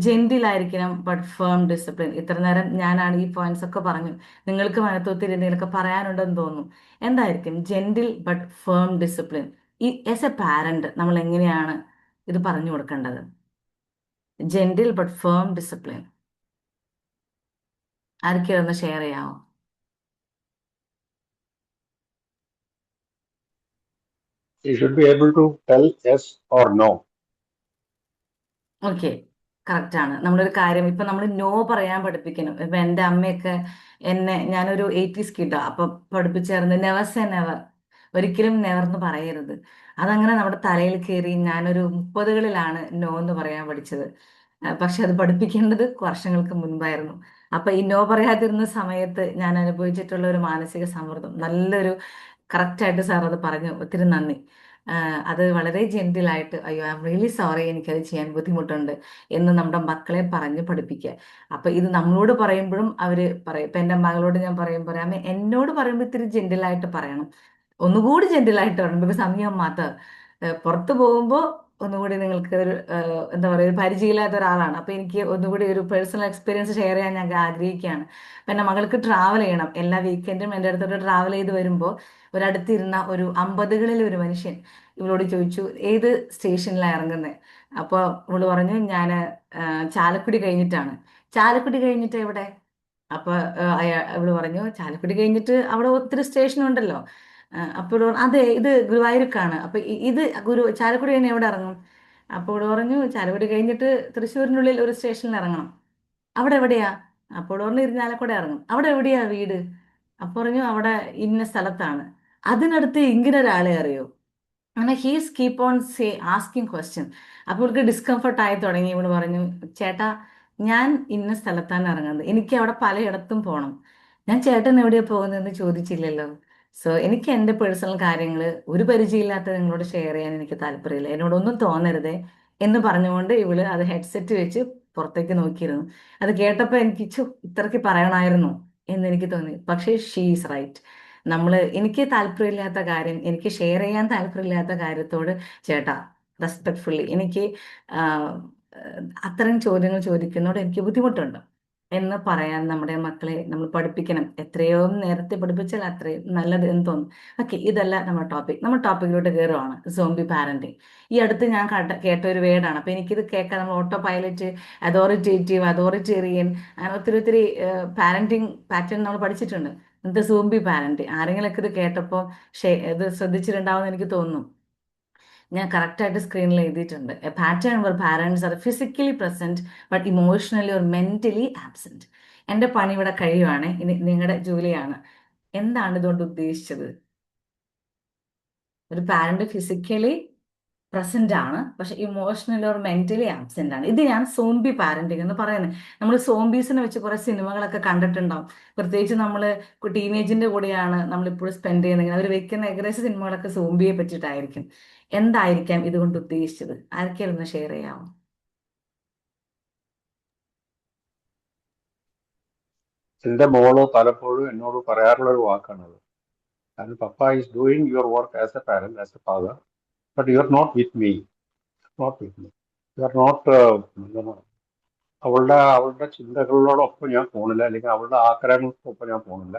ജെന്റിലായിരിക്കണം ബട്ട് ഫേം ഡിസിപ്ലിൻ. ഇത്ര നേരം ഞാനാണ് ഈ പോയിന്റ്സ് ഒക്കെ പറഞ്ഞു. നിങ്ങൾക്ക് മനത്തൊത്തിരി എന്തെങ്കിലുമൊക്കെ പറയാനുണ്ടെന്ന് തോന്നുന്നു. എന്തായിരിക്കും ജെന്റിൽ ബട്ട് ഫേം ഡിസിപ്ലിൻ? ഈ ആസ് എ പാരന്റ് നമ്മൾ എങ്ങനെയാണ് ഇത് പറഞ്ഞു കൊടുക്കേണ്ടത്? ജെന്റിൽ ബട്ട് ഫേം ഡിസിപ്ലിൻ ആർക്കും ഒന്ന് ഷെയർ ചെയ്യാമോ? You should be able to tell yes or no. Okay, correct ആണ്. നമ്മളൊരു കാര്യം ഇപ്പൊ നമ്മൾ നോ പറയാൻ പഠിപ്പിക്കണം. ഇപ്പൊ എൻ്റെ അമ്മയൊക്കെ ഞാനൊരു 80s കിഡാ, അപ്പൊ പഠിപ്പിച്ചായിരുന്നു നെവർ സേ നെവർ, ഒരിക്കലും നെവർ എന്ന് പറയരുത്. അതങ്ങനെ നമ്മുടെ തലയിൽ കയറി ഞാനൊരു 30കളിലാണ് നോ എന്ന് പറയാൻ പഠിച്ചത്. പക്ഷെ അത് പഠിപ്പിക്കേണ്ടത് വർഷങ്ങൾക്ക് മുൻപായിരുന്നു. അപ്പൊ ഈ നോ പറയാതിരുന്ന സമയത്ത് ഞാൻ അനുഭവിച്ചിട്ടുള്ള ഒരു മാനസിക സമ്മർദ്ദം, നല്ലൊരു കറക്റ്റായിട്ട് സാർ അത് പറഞ്ഞു, ഒത്തിരി നന്ദി. അത് വളരെ ജെന്റിലായിട്ട്, അയ്യോ ഐ എം റിയലി സോറി, എനിക്കത് ചെയ്യാൻ ബുദ്ധിമുട്ടുണ്ട് എന്ന് നമ്മുടെ മക്കളെ പറഞ്ഞ് പഠിപ്പിക്കുക. അപ്പൊ ഇത് നമ്മളോട് പറയുമ്പോഴും അവര് പറയും. ഇപ്പൊ എൻ്റെ മകളോട് ഞാൻ പറയുമ്പോൾ അമ്മ എന്നോട് പറയുമ്പോൾ ഇത്തിരി ജെന്റിലായിട്ട് പറയണം, ഒന്നുകൂടി ജെന്റിലായിട്ട് പറയണം. ബിക്കോസ് സമയം മാത്രം പുറത്ത് പോകുമ്പോൾ ഒന്നുകൂടി നിങ്ങൾക്ക് ഒരു എന്താ പറയുക, ഒരു പരിചയമില്ലാത്ത ഒരാളാണ്. അപ്പൊ എനിക്ക് ഒന്നുകൂടി ഒരു പേഴ്സണൽ എക്സ്പീരിയൻസ് ഷെയർ ചെയ്യാൻ ഞാൻ ആഗ്രഹിക്കുകയാണ്. അപ്പൊ എൻ്റെ മകൾക്ക് ട്രാവൽ ചെയ്യണം. എല്ലാ വീക്കെൻഡും എൻ്റെ അടുത്തോട്ട് ട്രാവൽ ചെയ്ത് വരുമ്പോൾ ഒരടുത്തിരുന്ന ഒരു 50കളിൽ ഒരു മനുഷ്യൻ ഇവളോട് ചോദിച്ചു, ഏത് സ്റ്റേഷനിലാണ് ഇറങ്ങുന്നത്? അപ്പോൾ ഇവള് പറഞ്ഞു, ഞാൻ ചാലക്കുടി കഴിഞ്ഞിട്ടാണ്. ചാലക്കുടി കഴിഞ്ഞിട്ട് എവിടെ? അപ്പൊ ഇവള് പറഞ്ഞു, ചാലക്കുടി കഴിഞ്ഞിട്ട് അവിടെ ഒത്തിരി സ്റ്റേഷൻ ഉണ്ടല്ലോ. അപ്പോൾ അതെ, ഇത് ഗുരുവായൂർക്കാണ്. അപ്പൊ ഇത് ചാലക്കുടി കഴിഞ്ഞ് എവിടെ ഇറങ്ങും? അപ്പോൾ ഇവിടെ പറഞ്ഞു, ചാലക്കുടി കഴിഞ്ഞിട്ട് തൃശ്ശൂരിനുള്ളിൽ ഒരു സ്റ്റേഷനിൽ ഇറങ്ങണം. അവിടെ എവിടെയാ? അപ്പോൾ പറഞ്ഞു, ഇരിഞ്ഞാലക്കുട ഇറങ്ങും. അവിടെ എവിടെയാ വീട്? അപ്പൊ പറഞ്ഞു, അവിടെ ഇന്ന സ്ഥലത്താണ്. അതിനടുത്ത് ഇങ്ങനെ ഒരാളെ അറിയോ? അങ്ങനെ he's keep on asking question. അപ്പോൾ ഇവൾക്ക് ഡിസ്കംഫർട്ട് ആയി തുടങ്ങി. ഇവള് പറഞ്ഞു, ചേട്ടാ ഞാൻ ഇന്ന സ്ഥലത്താണ് ഇറങ്ങുന്നത്, എനിക്ക് അവിടെ പലയിടത്തും പോകണം. ഞാൻ ചേട്ടൻ എവിടെയാ പോകുന്നതെന്ന് ചോദിച്ചില്ലല്ലോ. സോ എനിക്ക് എൻ്റെ പേഴ്സണൽ കാര്യങ്ങൾ ഒരു പരിചയമില്ലാത്ത നിങ്ങളോട് ഷെയർ ചെയ്യാൻ എനിക്ക് താല്പര്യമില്ല, എന്നോടൊന്നും തോന്നരുതേ എന്ന് പറഞ്ഞുകൊണ്ട് ഇവള് അത് ഹെഡ്സെറ്റ് വെച്ച് പുറത്തേക്ക് നോക്കിയിരുന്നു. അത് കേട്ടപ്പോൾ എനിക്ക് ഇത്രയ്ക്ക് പറയണമായിരുന്നു എന്ന് എനിക്ക് തോന്നി. പക്ഷേ ഷീ ഈസ് റൈറ്റ്. എനിക്ക് താല്പര്യമില്ലാത്ത കാര്യം, എനിക്ക് ഷെയർ ചെയ്യാൻ താല്പര്യമില്ലാത്ത കാര്യത്തോട് ചേട്ടാ റെസ്പെക്ട്ഫുള്ളി എനിക്ക് അത്തരം ചോദ്യങ്ങൾ ചോദിക്കുന്നതോട് എനിക്ക് ബുദ്ധിമുട്ടുണ്ട്. എന്ന് പറയാൻ നമ്മുടെ മക്കളെ നമ്മൾ പഠിപ്പിക്കണം. എത്രയോ നേരത്തെ പഠിപ്പിച്ചാൽ അത്രയും നല്ലത് എന്ന് തോന്നും. ഓക്കെ, ഇതല്ല നമ്മുടെ ടോപ്പിക്. നമ്മൾ ടോപ്പിക്കിലോട്ട് കയറുവാണ്, സോംബി പാരന്റിങ്. ഈ അടുത്ത് ഞാൻ കേട്ട ഒരു വേർഡാണ്. അപ്പൊ എനിക്കിത് കേൾക്കാൻ, നമ്മൾ ഓട്ടോ പൈലറ്റ്, അതോറിറ്റേറ്റീവ്, അതോറിറ്റേറിയൻ, അങ്ങനെ ഒത്തിരി ഒത്തിരി പാരന്റിങ് പാറ്റേൺ നമ്മൾ പഠിച്ചിട്ടുണ്ട്. ഇന്നത്തെ സോംബി പാരന്റ് ആരെങ്കിലൊക്കെ ഇത് കേട്ടപ്പോൾ ഇത് ശ്രദ്ധിച്ചിട്ടുണ്ടാവും എന്ന് എനിക്ക് തോന്നുന്നു. ഞാൻ കറക്റ്റായിട്ട് സ്ക്രീനിൽ എഴുതിയിട്ടുണ്ട്. A pattern where parents are physically present but emotionally or mentally absent. എൻ്റെ പണി ഇവിടെ കഴിയുവാണ്. ഇനി നിങ്ങളുടെ ജോലിയാണ്. എന്താണ് ഇതുകൊണ്ട് ഉദ്ദേശിച്ചത്? ഒരു പാരന്റ് ഫിസിക്കലി പ്രസന്റ് ആണ്, പക്ഷെ ഇമോഷണലി ഓർ മെന്റലി ആബ്സെന്റ് ആണ്. ഇത് ഞാൻ സോംബി പാരന്റിങ് എന്ന് പറയുന്നത്. നമ്മൾ സോംബീസിനെ വെച്ച് കുറെ സിനിമകളൊക്കെ കണ്ടിട്ടുണ്ടാവും. പ്രത്യേകിച്ച് നമ്മൾ ടീനേജിന്റെ കൂടെയാണ് നമ്മൾ ഇപ്പോഴും സ്പെൻഡ് ചെയ്യുന്നത്. അവർ വെക്കുന്ന ഏകദേശം സിനിമകളൊക്കെ സോംബിയെ പറ്റിയിട്ടായിരിക്കും. എന്തായിരിക്കാം ഇതുകൊണ്ട് ഉദ്ദേശിച്ചത്? ആർക്കെങ്കിലും ഒന്ന് ഷെയർ ചെയ്യാമോ? എൻ്റെ മോള് പലപ്പോഴും എന്നോട് പറയാറുള്ള ഒരു വാക്കാണത്. കാരണം papa is doing your work as a parent, as a father, but you are not with me, you are not. അവളുടെ ചിന്തകളോടൊപ്പം ഞാൻ പോണില്ല, അല്ലെങ്കിൽ അവളുടെ ആഗ്രഹങ്ങൾക്കൊപ്പം ഞാൻ പോണില്ല.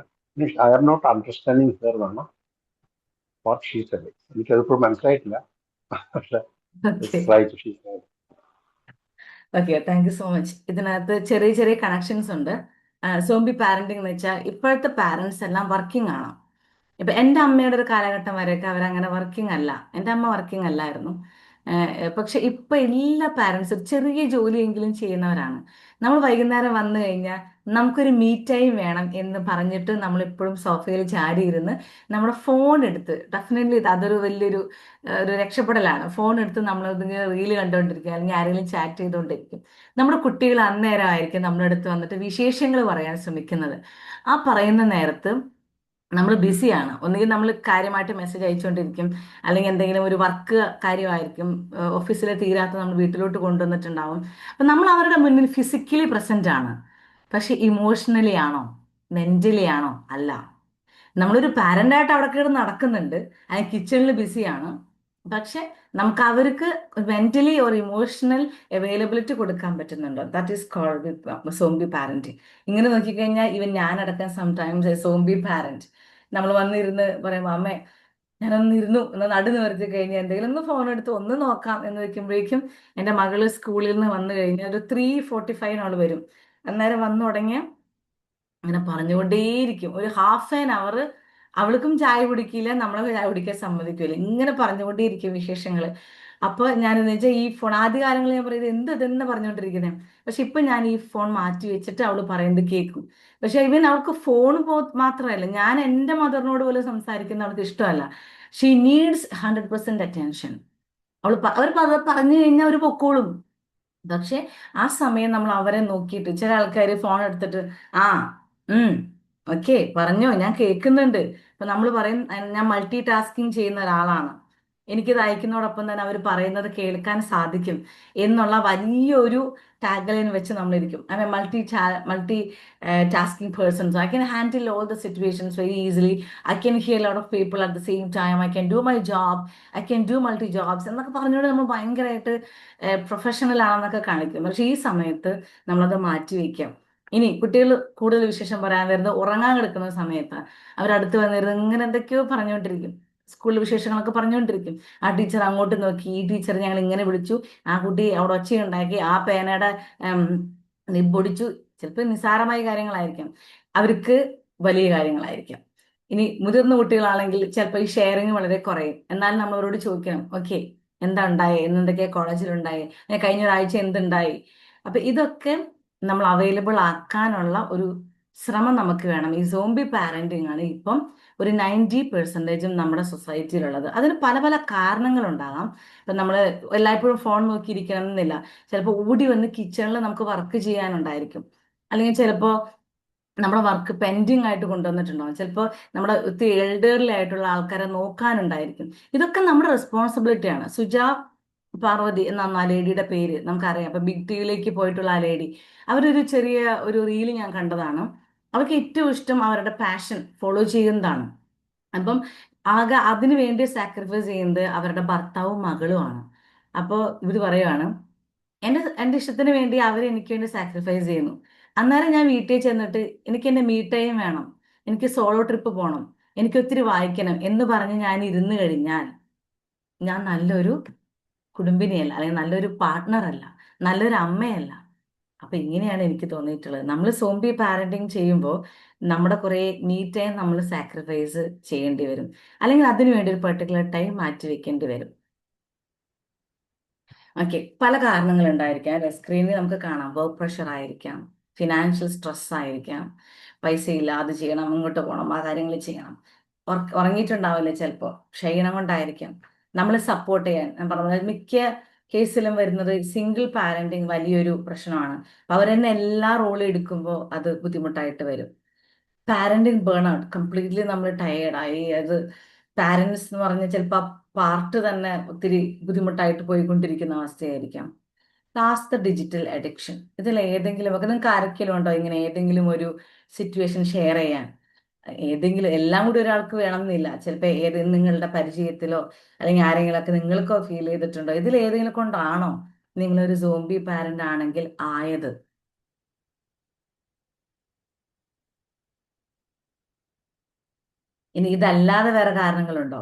I am not understanding her എന്നാണ് വാട്ട് ഷീ സെഡ്. എനിക്കതിപ്പോൾ മനസ്സിലായിട്ടില്ല, പക്ഷെ it's right she said. Okay, thank you so much. ഇതിനകത്ത് ചെറിയ ചെറിയ കണക്ഷൻസ് ഉണ്ട്. സോംബി പാരന്റിംഗ് എന്ന് വെച്ചാൽ ഇപ്പോഴത്തെ പാരന്റ്സ് എല്ലാം വർക്കിംഗ് ആണ്. ഇപ്പൊ എൻ്റെ അമ്മയുടെ ഒരു കാലഘട്ടം വരെയൊക്കെ അവരങ്ങനെ വർക്കിംഗ് അല്ല. എൻ്റെ അമ്മ വർക്കിംഗ് അല്ലായിരുന്നു. പക്ഷെ ഇപ്പൊ എല്ലാ പാരന്റ്സും ചെറിയ ജോലിയെങ്കിലും ചെയ്യുന്നവരാണ്. നമ്മൾ വൈകുന്നേരം വന്നു കഴിഞ്ഞാൽ നമുക്കൊരു മീ ടൈം വേണം എന്ന് പറഞ്ഞിട്ട് നമ്മൾ എപ്പോഴും സോഫയിൽ ചാടിയിരുന്ന് നമ്മുടെ ഫോൺ എടുത്ത്, ഡെഫിനറ്റ്ലി അതൊരു വലിയൊരു ഒരു രക്ഷപ്പെടലാണ്. ഫോൺ എടുത്ത് നമ്മൾ റീല് കണ്ടുകൊണ്ടിരിക്കുക, അല്ലെങ്കിൽ ആരെങ്കിലും ചാറ്റ് ചെയ്തുകൊണ്ടിരിക്കും. നമ്മുടെ കുട്ടികൾ അന്നേരമായിരിക്കും നമ്മുടെ അടുത്ത് വന്നിട്ട് വിശേഷങ്ങൾ പറയാൻ ശ്രമിക്കുന്നത്. ആ പറയുന്ന നേരത്ത് നമ്മൾ ബിസിയാണ്. ഒന്നുകിൽ നമ്മൾ കാര്യമായിട്ട് മെസ്സേജ് അയച്ചുകൊണ്ടിരിക്കും, അല്ലെങ്കിൽ എന്തെങ്കിലും ഒരു വർക്ക് കാര്യമായിരിക്കും, ഓഫീസിലെ തീരാത്ത നമ്മൾ വീട്ടിലോട്ട് കൊണ്ടുവന്നിട്ടുണ്ടാവും. അപ്പം നമ്മൾ അവരുടെ മുന്നിൽ ഫിസിക്കലി പ്രസന്റ് ആണ്, പക്ഷെ ഇമോഷണലി ആണോ, മെന്റലി ആണോ? അല്ല. നമ്മളൊരു പാരന്റായിട്ട് അവിടെ കയറി നടക്കുന്നുണ്ട്, അല്ലെങ്കിൽ കിച്ചണിൽ ബിസിയാണ്, പക്ഷെ നമുക്ക് അവർക്ക് മെന്റലി ഓർ ഇമോഷണൽ അവൈലബിലിറ്റി കൊടുക്കാൻ പറ്റുന്നുണ്ടോ? That is called zombie parenting. ഇങ്ങനെ നോക്കിക്കഴിഞ്ഞാൽ ഇവൻ ഞാനടക്കം സംടൈംസ് എ സോംബി പാരന്റ്. നമ്മൾ വന്നിരുന്ന് പറയുമ്പോൾ അമ്മേ ഞാനൊന്നിരുന്നു ഒന്ന് നടു നിവർത്തി കഴിഞ്ഞാൽ എന്തെങ്കിലും ഒന്ന് ഫോൺ എടുത്ത് ഒന്ന് നോക്കാം എന്ന് വെക്കുമ്പോഴേക്കും എൻ്റെ മകള് സ്കൂളിൽ നിന്ന് വന്നു കഴിഞ്ഞാൽ ഒരു 3:45 അവൾ വരും. അന്നേരം വന്നു തുടങ്ങിയ അങ്ങനെ പറഞ്ഞുകൊണ്ടേയിരിക്കും. ഒരു ഹാഫ് ആൻ അവർ അവൾക്കും ചായ കുടിക്കില്ല, നമ്മളെ ചായ കുടിക്കാൻ സമ്മതിക്കില്ല. ഇങ്ങനെ പറഞ്ഞുകൊണ്ടേയിരിക്കും വിശേഷങ്ങൾ. അപ്പൊ ഞാൻ എന്ന് വെച്ചാൽ ഈ ഫോൺ ആദ്യ കാലങ്ങളിൽ ഞാൻ പറയുന്നത് ഇതെന്നെ പറഞ്ഞുകൊണ്ടിരിക്കുന്നത്. പക്ഷെ ഇപ്പൊ ഞാൻ ഈ ഫോൺ മാറ്റി വെച്ചിട്ട് അവള് പറയുന്നത് കേൾക്കും. പക്ഷെ ഇവൻ അവൾക്ക് ഫോൺ മാത്രമല്ല, ഞാൻ എൻ്റെ മദറിനോട് പോലും സംസാരിക്കുന്ന അവൾക്ക് ഇഷ്ടമല്ല. She needs 100% attention. അവർ പറഞ്ഞു കഴിഞ്ഞാൽ അവർ പൊക്കോളും. പക്ഷെ ആ സമയം നമ്മൾ അവരെ നോക്കിയിട്ട്, ചില ആൾക്കാർ ഫോൺ എടുത്തിട്ട് ആ ഓക്കെ പറഞ്ഞോ ഞാൻ കേൾക്കുന്നുണ്ട്. ഇപ്പൊ നമ്മൾ പറയും ഞാൻ മൾട്ടി ടാസ്കിങ് ചെയ്യുന്ന ഒരാളാണ്, എനിക്കിത് അയക്കുന്നതോടൊപ്പം തന്നെ അവർ പറയുന്നത് കേൾക്കാൻ സാധിക്കും എന്നുള്ള വലിയൊരു ടാഗ്ലൈൻ വെച്ച് നമ്മളിരിക്കും. I mean multitasking person, so I can handle all the situations very easily. I can hear lot of people at the same time. I can do my job, I can do multi jobs എന്നൊക്കെ പറഞ്ഞുകൊണ്ട് നമ്മൾ ഭയങ്കരമായിട്ട് professional ആണെന്നൊക്കെ കാണിക്കും. പക്ഷെ ഈ സമയത്ത് നമ്മളത് മാറ്റി വയ്ക്കാം. ഇനി കുട്ടികൾ കൂടുതൽ വിശേഷം പറയാൻ വരുന്നത് ഉറങ്ങാൻ കിടക്കുന്ന സമയത്ത് അവരടുത്ത് വന്നിരുന്ന് ഇങ്ങനെ എന്തൊക്കെയോ പറഞ്ഞുകൊണ്ടിരിക്കും, സ്കൂളിൽ വിശേഷങ്ങളൊക്കെ പറഞ്ഞുകൊണ്ടിരിക്കും. ആ ടീച്ചർ അങ്ങോട്ട് നോക്കി, ഈ ടീച്ചർ ഞങ്ങൾ ഇങ്ങനെ വിളിച്ചു, ആ കുട്ടി അവിടെ ഒച്ചയുണ്ടാക്കി, ആ പേനയുടെ നിബൊടിച്ചു. ചിലപ്പോൾ നിസ്സാരമായ കാര്യങ്ങളായിരിക്കും, അവർക്ക് വലിയ കാര്യങ്ങളായിരിക്കും. ഇനി മുതിർന്ന കുട്ടികളാണെങ്കിൽ ചിലപ്പോൾ ഈ ഷെയറിങ് വളരെ കുറയും. എന്നാൽ നമ്മൾ അവരോട് ചോദിക്കണം, ഓക്കെ എന്താ ഉണ്ടായേ, എന്തൊക്കെയാ കോളേജിലുണ്ടായി, കഴിഞ്ഞ ഒരാഴ്ച എന്തുണ്ടായി. അപ്പൊ ഇതൊക്കെ നമ്മൾ അവൈലബിൾ ആക്കാനുള്ള ഒരു ശ്രമം നമുക്ക് വേണം. ഈ സോംബി പാരന്റിങ് ആണ് ഇപ്പം ഒരു 90% നമ്മുടെ സൊസൈറ്റിയിലുള്ളത്. അതിന് പല പല കാരണങ്ങളുണ്ടാകാം. ഇപ്പം നമ്മൾ എല്ലായ്പ്പോഴും ഫോൺ നോക്കിയിരിക്കണം എന്നില്ല. ചിലപ്പോൾ ഓടി വന്ന് കിച്ചണിൽ നമുക്ക് വർക്ക് ചെയ്യാനുണ്ടായിരിക്കും, അല്ലെങ്കിൽ ചിലപ്പോൾ നമ്മുടെ വർക്ക് പെൻഡിങ് ആയിട്ട് കൊണ്ടുവന്നിട്ടുണ്ടാവും, ചിലപ്പോൾ നമ്മുടെ ഒത്തിരി എൽഡർലി ആയിട്ടുള്ള ആൾക്കാരെ നോക്കാനുണ്ടായിരിക്കും. ഇതൊക്കെ നമ്മുടെ റെസ്പോൺസിബിലിറ്റിയാണ്. സുജാ പാർവതി എന്നാണ് ആ ലേഡിയുടെ പേര്, നമുക്കറിയാം. അപ്പൊ ബിഗ് ടിവിയിലേക്ക് പോയിട്ടുള്ള ആ ലേഡി, അവരൊരു ചെറിയ ഒരു റീല് ഞാൻ കണ്ടതാണ്. അവർക്ക് ഏറ്റവും ഇഷ്ടം അവരുടെ പാഷൻ ഫോളോ ചെയ്യുന്നതാണ്. അപ്പം ആകെ അതിനു വേണ്ടി സാക്രിഫൈസ് ചെയ്യുന്നത് അവരുടെ ഭർത്താവും മകളുമാണ്. അപ്പോൾ ഇവർ പറയുവാണ് എൻ്റെ ഇഷ്ടത്തിന് വേണ്ടി അവർ എനിക്ക് വേണ്ടി സാക്രിഫൈസ് ചെയ്യുന്നു, അന്നേരം ഞാൻ വീട്ടിൽ ചെന്നിട്ട് എനിക്ക് എൻ്റെ മീ ടൈം വേണം, എനിക്ക് സോളോ ട്രിപ്പ് പോകണം, എനിക്ക് ഒത്തിരി വായിക്കണം എന്ന് പറഞ്ഞ് ഞാൻ ഇരുന്ന് കഴിഞ്ഞാൽ ഞാൻ നല്ലൊരു കുടുംബിനിയല്ല, അല്ലെങ്കിൽ നല്ലൊരു പാർട്ട്ണർ അല്ല, നല്ലൊരു അമ്മയല്ല. അപ്പൊ ഇങ്ങനെയാണ് എനിക്ക് തോന്നിയിട്ടുള്ളത്. നമ്മൾ സോംബി പാരന്റിങ് ചെയ്യുമ്പോൾ നമ്മുടെ കുറെ മീ ടൈം നമ്മൾ സാക്രിഫൈസ് ചെയ്യേണ്ടി വരും, അല്ലെങ്കിൽ അതിനു വേണ്ടി ഒരു പെർട്ടിക്കുലർ ടൈം മാറ്റി വെക്കേണ്ടി വരും. ഓക്കെ, പല കാരണങ്ങൾ ഉണ്ടായിരിക്കാം. സ്ക്രീനിൽ നമുക്ക് കാണാം, വർക്ക് പ്രഷർ ആയിരിക്കാം, ഫിനാൻഷ്യൽ സ്ട്രെസ് ആയിരിക്കാം, പൈസ ഇല്ല, അത് ചെയ്യണം, ഇങ്ങോട്ട് പോകണം, ആ കാര്യങ്ങൾ ചെയ്യണം. ഉറങ്ങിയിട്ടുണ്ടാവില്ല ചിലപ്പോൾ, ക്ഷീണം കൊണ്ടായിരിക്കാം. നമ്മൾ സപ്പോർട്ട് ചെയ്യാൻ ഞാൻ പറഞ്ഞത് മിക്ക കേസിലും വരുന്നത് സിംഗിൾ പാരന്റിങ് വലിയൊരു പ്രശ്നമാണ്. അപ്പൊ അവരെന്നെ എല്ലാ റോളും എടുക്കുമ്പോൾ അത് ബുദ്ധിമുട്ടായിട്ട് വരും. പാരന്റിങ് ബേൺ ഔട്ട്, കംപ്ലീറ്റ്ലി നമ്മൾ ടയേർഡായി. അത് പാരന്റ്സ് എന്ന് പറഞ്ഞാൽ ചിലപ്പോൾ പാർട്ട് തന്നെ ഒത്തിരി ബുദ്ധിമുട്ടായിട്ട് പോയിക്കൊണ്ടിരിക്കുന്ന അവസ്ഥയായിരിക്കാം. Last digital addiction. ഇതിൽ ഏതെങ്കിലും ഒക്കെ നിങ്ങൾക്ക് ആരൊക്കെയും ഉണ്ടോ ഇങ്ങനെ ഏതെങ്കിലും ഒരു സിറ്റുവേഷൻ ഷെയർ ചെയ്യാൻ? ഏതെങ്കിലും, എല്ലാം കൂടി ഒരാൾക്ക് വേണമെന്നില്ല, ചിലപ്പോൾ നിങ്ങളുടെ പരിചയത്തിലോ അല്ലെങ്കിൽ ആരെങ്കിലുമൊക്കെ നിങ്ങൾക്കോ ഫീൽ ചെയ്തിട്ടുണ്ടോ? ഇതിൽ ഏതെങ്കിലും കൊണ്ടാണോ നിങ്ങളൊരു സോംബി പാരന്റ് ആണെങ്കിൽ ആയത്? ഇനി ഇതല്ലാതെ വേറെ കാരണങ്ങളുണ്ടോ?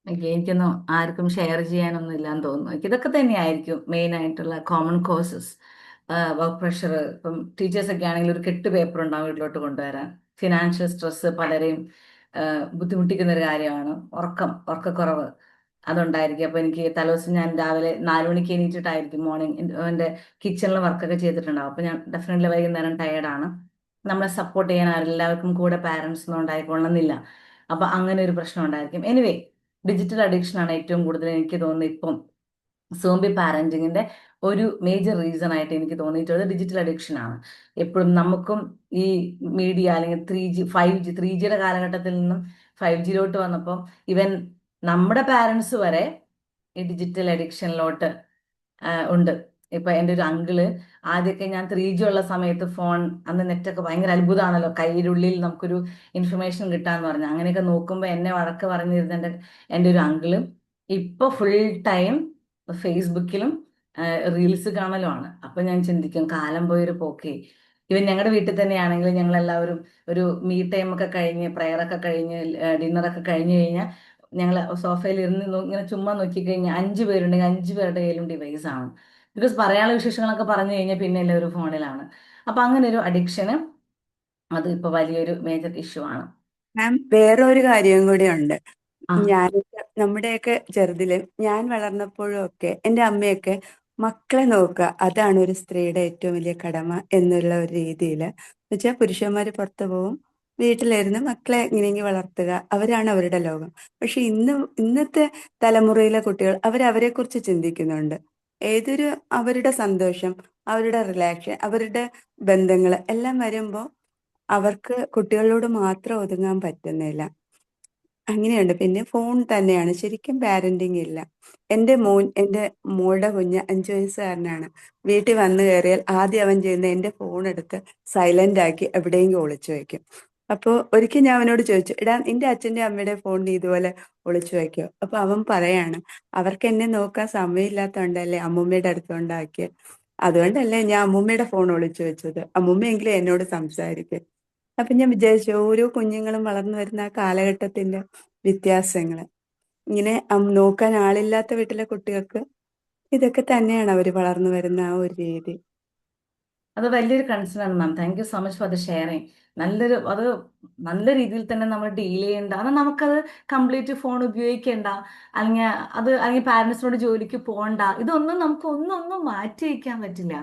എനിക്കൊന്നും ആർക്കും ഷെയർ ചെയ്യാനൊന്നും ഇല്ലാന്ന് തോന്നുന്നു. ഇതൊക്കെ തന്നെയായിരിക്കും മെയിൻ ആയിട്ടുള്ള കോമൺ കോസസ്. വർക്ക് പ്രഷർ, ഇപ്പം ടീച്ചേഴ്സ് ഒക്കെ ആണെങ്കിൽ ഒരു കെട്ട് പേപ്പർ ഉണ്ടാവും വീട്ടിലോട്ട് കൊണ്ടുവരാൻ. ഫിനാൻഷ്യൽ സ്ട്രെസ് പലരെയും ബുദ്ധിമുട്ടിക്കുന്ന ഒരു കാര്യമാണ്. ഉറക്കക്കുറവ് അതുണ്ടായിരിക്കും. അപ്പൊ എനിക്ക് തലേദിവസം ഞാൻ രാവിലെ 4 മണിക്ക് എണീറ്റിട്ടായിരിക്കും മോർണിംഗ് എൻ്റെ കിച്ചണിൽ വർക്കൊക്കെ ചെയ്തിട്ടുണ്ടാവും. അപ്പൊ ഞാൻ ഡെഫിനറ്റ്ലി വൈകുന്നേരം ടയേർഡാണ്. നമ്മളെ സപ്പോർട്ട് ചെയ്യാൻ എല്ലാവർക്കും കൂടെ പാരന്റ്സ് ഒന്നും ഉണ്ടായിക്കൊള്ളുന്നില്ല. അപ്പൊ അങ്ങനെ ഒരു പ്രശ്നം ഉണ്ടായിരിക്കും. എനിവേ, ഡിജിറ്റൽ അഡിക്ഷൻ ആണ് ഏറ്റവും കൂടുതൽ എനിക്ക് തോന്നുന്നത് ഇപ്പം സോംബി പാരന്റിങ്ങിന്റെ ഒരു മേജർ റീസൺ ആയിട്ട് എനിക്ക് തോന്നിയിട്ടുള്ളത് ഡിജിറ്റൽ അഡിക്ഷൻ ആണ്. എപ്പോഴും നമുക്കും ഈ മീഡിയ അല്ലെങ്കിൽ 3G 5G 3Gയുടെ കാലഘട്ടത്തിൽ നിന്നും 5Gയിലോട്ട് വന്നപ്പോൾ ഇവൻ നമ്മുടെ പാരന്റ്സ് വരെ ഈ ഡിജിറ്റൽ അഡിക്ഷനിലോട്ട് ഉണ്ട്. ഇപ്പൊ എൻ്റെ ഒരു അങ്കിള്, ആദ്യമൊക്കെ ഞാൻ 3G ഉള്ള സമയത്ത് ഫോൺ, അന്ന് നെറ്റൊക്കെ ഭയങ്കര അത്ഭുതമാണല്ലോ, കയ്യിലുള്ളിൽ നമുക്കൊരു ഇൻഫർമേഷൻ കിട്ടാന്ന് പറഞ്ഞു. അങ്ങനെയൊക്കെ നോക്കുമ്പോൾ എന്നെ വഴക്ക് പറഞ്ഞിരുന്ന എൻ്റെ ഒരു അങ്കിള് ഇപ്പൊ ഫുൾ ടൈം ഫേസ്ബുക്കിലും റീൽസ് കാണലുമാണ്. അപ്പൊ ഞാൻ ചിന്തിക്കും, കാലം പോയൊരു പോക്കേ. ഇവൻ ഞങ്ങളുടെ വീട്ടിൽ തന്നെയാണെങ്കിൽ ഞങ്ങൾ എല്ലാവരും ഒരു മീ ടൈം ഒക്കെ കഴിഞ്ഞ്, പ്രയർ ഒക്കെ കഴിഞ്ഞ്, ഡിന്നറൊക്കെ കഴിഞ്ഞ് കഴിഞ്ഞാൽ ഞങ്ങൾ സോഫയിൽ ഇരുന്ന് ഇങ്ങനെ ചുമ്മാ നോക്കിക്കഴിഞ്ഞാൽ 5 പേരുണ്ടെങ്കിൽ 5 പേരുടെ കയ്യിലും ഡിവൈസ് ആണ്. ബിക്കോസ് പറയാനുള്ള വിശേഷങ്ങളൊക്കെ പറഞ്ഞു കഴിഞ്ഞാൽ പിന്നെ എല്ലാവരും ഫോണിലാണ്. അപ്പൊ അങ്ങനെ ഒരു അഡിക്ഷന് അത് ഇപ്പൊ വലിയൊരു മേജർ ഇഷ്യൂ ആണ്. മാം, വേറെ ഒരു കാര്യം കൂടി ഉണ്ട്. ആ നമ്മുടെയൊക്കെ ചെറുതില് ഞാൻ വളർന്നപ്പോഴും ഒക്കെ എൻ്റെ അമ്മയൊക്കെ മക്കളെ നോക്കുക, അതാണ് ഒരു സ്ത്രീയുടെ ഏറ്റവും വലിയ കടമ എന്നുള്ള ഒരു രീതിയിൽ വെച്ചാൽ പുരുഷന്മാര് പുറത്തു പോവും, വീട്ടിലിരുന്ന് മക്കളെ എങ്ങനെയെങ്കിലും വളർത്തുക, അവരാണ് അവരുടെ ലോകം. പക്ഷെ ഇന്നത്തെ തലമുറയിലെ കുട്ടികൾ അവരെ കുറിച്ച് ചിന്തിക്കുന്നുണ്ട്. ഏതൊരു അവരുടെ സന്തോഷം, അവരുടെ റിലാക്ഷൻ, അവരുടെ ബന്ധങ്ങൾ എല്ലാം വരുമ്പോൾ അവർക്ക് കുട്ടികളോട് മാത്രം ഒതുങ്ങാൻ പറ്റുന്നില്ല. അങ്ങനെയുണ്ട്. പിന്നെ ഫോൺ തന്നെയാണ്, ശരിക്കും പാരന്റിങ് ഇല്ല. എൻ്റെ മോളുടെ കുഞ്ഞ് 5 വയസ്സുകാരനാണ്. വീട്ടിൽ വന്നു കയറിയാൽ ആദ്യം അവൻ ചെയ്യുന്ന എൻ്റെ ഫോൺ എടുത്ത് സൈലന്റ് ആക്കി എവിടെയെങ്കിലും ഒളിച്ചു വെക്കും. അപ്പോൾ ഒരിക്കൽ ഞാൻ അവനോട് ചോദിച്ചു, എടാ നിന്റെ അച്ഛൻ്റെ അമ്മയുടെ ഫോൺ നീ ഇതുപോലെ ഒളിച്ചു വെക്കോ? അപ്പൊ അവൻ പറയാണ്, അവർക്ക് എന്നെ നോക്കാൻ സമയമില്ലാത്തതുകൊണ്ടല്ലേ അമ്മൂമ്മയുടെ അടുത്തുകൊണ്ടാക്കിയത്, അതുകൊണ്ടല്ലേ ഞാൻ അമ്മൂമ്മയുടെ ഫോൺ ഒളിച്ചു വെച്ചത്, അമ്മൂമ്മയെങ്കിലും എന്നോട് സംസാരിക്കും. അപ്പൊ ഞാൻ വിചാരിച്ചു, ഓരോ കുഞ്ഞുങ്ങളും വളർന്നു വരുന്ന ആ കാലഘട്ടത്തിന്റെ വ്യത്യാസങ്ങള്. ഇങ്ങനെ നോക്കാൻ ആളില്ലാത്ത വീട്ടിലെ കുട്ടികൾക്ക് ഇതൊക്കെ തന്നെയാണ് അവർ വളർന്നു വരുന്ന ആ ഒരു രീതി. അത് വലിയൊരു കൺസേൺ ആണ് ma'am. Thank you so much for the sharing. അത് നല്ല രീതിയിൽ തന്നെ നമ്മൾ ഡീൽ ചെയ്യേണ്ട, അത് നമുക്കത് കംപ്ലീറ്റ് ഫോൺ ഉപയോഗിക്കേണ്ട, അല്ലെങ്കിൽ പാരന്റ്സിനോട് ജോലിക്ക് പോകണ്ട, ഇതൊന്നും നമുക്ക് ഒന്നും മാറ്റി വയ്ക്കാൻ പറ്റില്ല.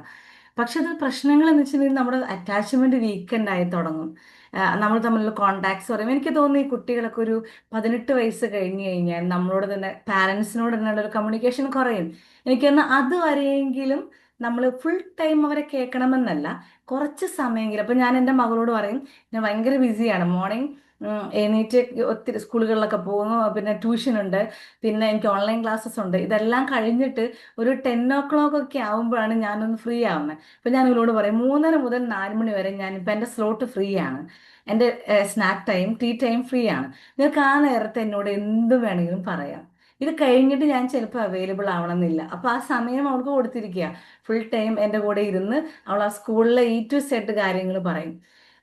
പക്ഷെ അത് പ്രശ്നങ്ങൾ എന്ന് വെച്ചിട്ടുണ്ടെങ്കിൽ നമ്മുടെ അറ്റാച്ച്മെന്റ് വീക്കെൻഡ് ആയി തുടങ്ങും. നമ്മൾ തമ്മിലുള്ള കോണ്ടാക്ട്സ് പറയും. എനിക്ക് തോന്നുന്നു ഈ കുട്ടികളൊക്കെ ഒരു 18 വയസ്സ് കഴിഞ്ഞു കഴിഞ്ഞാൽ നമ്മളോട് തന്നെ, പാരന്റ്സിനോട് തന്നെയുള്ള ഒരു കമ്മ്യൂണിക്കേഷൻ കുറയും. എനിക്ക് തോന്നുന്നു അതുവരെയെങ്കിലും നമ്മൾ ഫുൾ ടൈം അവരെ കേൾക്കണമെന്നല്ല, കുറച്ച് സമയമെങ്കിലും. അപ്പൊ ഞാൻ എൻ്റെ മകളോട് പറയും, ഞാൻ ഭയങ്കര ബിസിയാണ്, മോർണിംഗ് എണീറ്റ് ഒത്തിരി സ്കൂളുകളിലൊക്കെ പോകുന്നു, പിന്നെ ട്യൂഷൻ ഉണ്ട്, പിന്നെ എനിക്ക് ഓൺലൈൻ ക്ലാസ്സസ് ഉണ്ട്. ഇതെല്ലാം കഴിഞ്ഞിട്ട് ഒരു 10 o'clock ഒക്കെ ആകുമ്പോഴാണ് ഞാനൊന്ന് ഫ്രീ ആവുന്നത്. അപ്പം ഞാൻ ഇവരോട് പറയും 3:30 മുതൽ 4 മണി വരെ ഞാനിപ്പോൾ എൻ്റെ സ്ലോട്ട് ഫ്രീ ആണ്, എൻ്റെ snack time, tea time free ആണ്. നിങ്ങൾക്ക് ആ നേരത്തെ എന്നോട് എന്ത് വേണമെങ്കിലും പറയാം. ഇത് കഴിഞ്ഞിട്ട് ഞാൻ ചിലപ്പോൾ അവൈലബിൾ ആവണമെന്നില്ല. അപ്പോൾ ആ സമയം അവൾക്ക് കൊടുത്തിരിക്കുക. ഫുൾ ടൈം എൻ്റെ കൂടെ ഇരുന്ന് അവൾ ആ സ്കൂളിലെ A to Z കാര്യങ്ങൾ പറയും.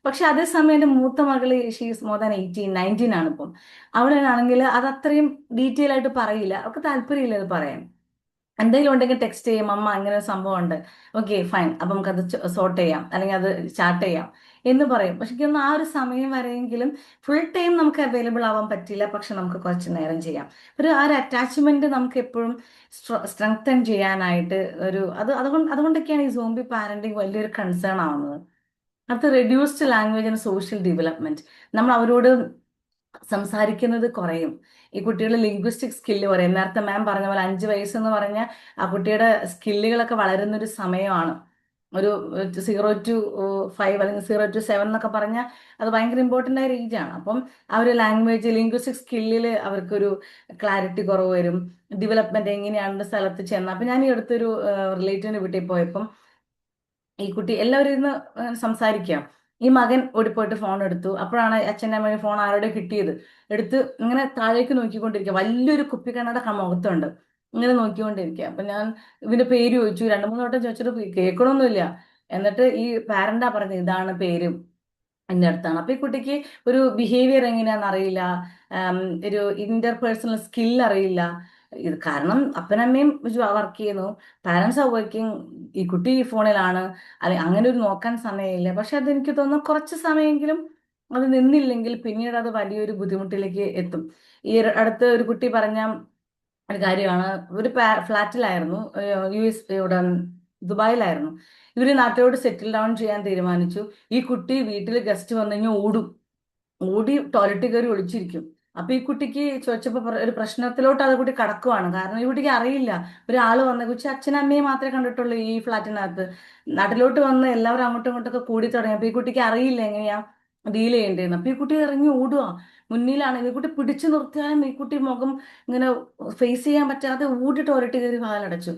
പക്ഷെ അതേസമയം എൻ്റെ മൂത്ത മകള് ഷീസ് മോർ ദാൻ 19 ആണ് ഇപ്പം. അവളാണെങ്കിൽ അത് അത്രയും ഡീറ്റെയിൽ ആയിട്ട് പറയില്ല, അവൾക്ക് താല്പര്യമില്ല അത് പറയാൻ. എന്തെങ്കിലും ഉണ്ടെങ്കിൽ ടെക്സ്റ്റ് ചെയ്യും, അമ്മ അങ്ങനെ ഒരു സംഭവം ഉണ്ട്, ഓക്കെ ഫൈൻ, അപ്പം നമുക്കത് സോർട്ട് ചെയ്യാം അല്ലെങ്കിൽ അത് ചാർട്ട് ചെയ്യാം എന്ന് പറയും. പക്ഷെ എനിക്കൊന്ന് ആ ഒരു സമയം വരെയെങ്കിലും ഫുൾ ടൈം നമുക്ക് അവൈലബിൾ ആവാൻ പറ്റില്ല, പക്ഷെ നമുക്ക് കുറച്ച് നേരം ചെയ്യാം. ആ ഒരു അറ്റാച്ച്മെന്റ് നമുക്ക് എപ്പോഴും സ്ട്രെങ്തൻ ചെയ്യാനായിട്ട് അതുകൊണ്ടൊക്കെയാണ് ഈ സോംബി പാരന്റിങ് വലിയൊരു കൺസേൺ ആവുന്നത്. അടുത്ത reduced language and social development. നമ്മൾ അവരോട് സംസാരിക്കുന്നത് കുറയും. ഈ കുട്ടികളുടെ ലിംഗ്വിസ്റ്റിക് സ്കില്ല് പറയും. നേരത്തെ മാം പറഞ്ഞ പോലെ 5 വയസ്സെന്ന് പറഞ്ഞാൽ ആ കുട്ടിയുടെ സ്കില്ലുകളൊക്കെ വളരുന്ന ഒരു സമയമാണ്. ഒരു 0 to 5 അല്ലെങ്കിൽ 0 to 7 എന്നൊക്കെ പറഞ്ഞാൽ അത് ഭയങ്കര ഇമ്പോർട്ടൻ്റ് ആയ ഒരു ഏജാണ്. അപ്പം ആ ഒരു ലാംഗ്വേജ് ലിംഗ്വിസ്റ്റിക് സ്കില്ലിൽ അവർക്കൊരു ക്ലാരിറ്റി കുറവ് വരും. ഡെവലപ്മെന്റ് എങ്ങനെയാണ് സ്ഥലത്ത് ചെന്ന്. അപ്പം ഞാൻ ഈ അടുത്തൊരു റിലേറ്റീവിന്റെ വീട്ടിൽ പോയപ്പം ഈ കുട്ടി എല്ലാവരും ഇരുന്ന് സംസാരിക്കാം. ഈ മകൻ ഓടിപ്പോയിട്ട് ഫോൺ എടുത്തു. അപ്പോഴാണ് അച്ഛൻ്റെ അമ്മയുടെ ഫോൺ ആരോടെ കിട്ടിയത്. എടുത്ത് ഇങ്ങനെ താഴേക്ക് നോക്കിക്കൊണ്ടിരിക്കുക. വലിയൊരു കുപ്പിക്കണ്ണട മുഖത്തുണ്ട്, ഇങ്ങനെ നോക്കിക്കൊണ്ടിരിക്കുക. അപ്പൊ ഞാൻ ഇവന്റെ പേര് ചോദിച്ചു, 2-3 വട്ടം ചോദിച്ചിട്ട് കേൾക്കണമൊന്നുമില്ല. എന്നിട്ട് ഈ പാരന്റാ പറഞ്ഞത് ഇതാണ് പേര് എൻ്റെ അടുത്താണ്. അപ്പൊ ഈ കുട്ടിക്ക് ഒരു ബിഹേവിയർ എങ്ങനെയാണെന്ന് അറിയില്ല, ഒരു ഇന്റർപേഴ്സണൽ സ്കിൽ അറിയില്ല. ഇത് കാരണം അപ്പനമ്മയും വർക്ക് ചെയ്യുന്നു, പാരന്റ്സ് ആർ വർക്കിംഗ്, ഈ കുട്ടി ഈ ഫോണിലാണ്, അങ്ങനെ ഒരു നോക്കാൻ സമയമില്ല. പക്ഷെ അതെനിക്ക് തോന്നുന്നു കുറച്ച് സമയമെങ്കിലും അത് നിന്നില്ലെങ്കിൽ പിന്നീട് അത് വലിയൊരു ബുദ്ധിമുട്ടിലേക്ക് എത്തും. ഈ അടുത്ത് ഒരു കുട്ടി പറഞ്ഞ ഒരു കാര്യമാണ്, ഒരു ഫ്ലാറ്റിലായിരുന്നു, ഇവിടെ ദുബായിലായിരുന്നു. ഇവര് നാട്ടിലോട്ട് സെറ്റിൽ ഡൗൺ ചെയ്യാൻ തീരുമാനിച്ചു. ഈ കുട്ടി വീട്ടിൽ ഗസ്റ്റ് വന്നു കഴിഞ്ഞാൽ ഓടി ടോയ്ലറ്റിൽ കയറി ഒളിച്ചിരിക്കും. അപ്പൊ ഈ കുട്ടിക്ക് ചോദിച്ചപ്പോ ഒരു പ്രശ്നത്തിലോട്ട് അത് കുട്ടി കടക്കുവാണ്. കാരണം ഈ കുട്ടിക്ക് അറിയില്ല, ഒരാള് വന്ന കുറിച്ച് അച്ഛനും അമ്മയും മാത്രമേ കണ്ടിട്ടുള്ളൂ ഈ ഫ്ലാറ്റിനകത്ത്. നാട്ടിലോട്ട് വന്ന് എല്ലാവരും അങ്ങോട്ടും ഇങ്ങോട്ടൊക്കെ കൂടി തുടങ്ങി. അപ്പൊ ഈ കുട്ടിക്ക് അറിയില്ല എങ്ങനെയാ ഡീൽ ചെയ്യേണ്ടതെന്ന്. അപ്പൊ ഈ കുട്ടി ഇറങ്ങി ഓടുക. മുന്നിലാണ് ഈ കുട്ടി, പിടിച്ചു നിർത്തിയാലും ഈ കുട്ടി മുഖം ഇങ്ങനെ ഫേസ് ചെയ്യാൻ പറ്റാതെ ഓടി ടോയ്ലറ്റിൽ കയറി വാതിലടച്ചു.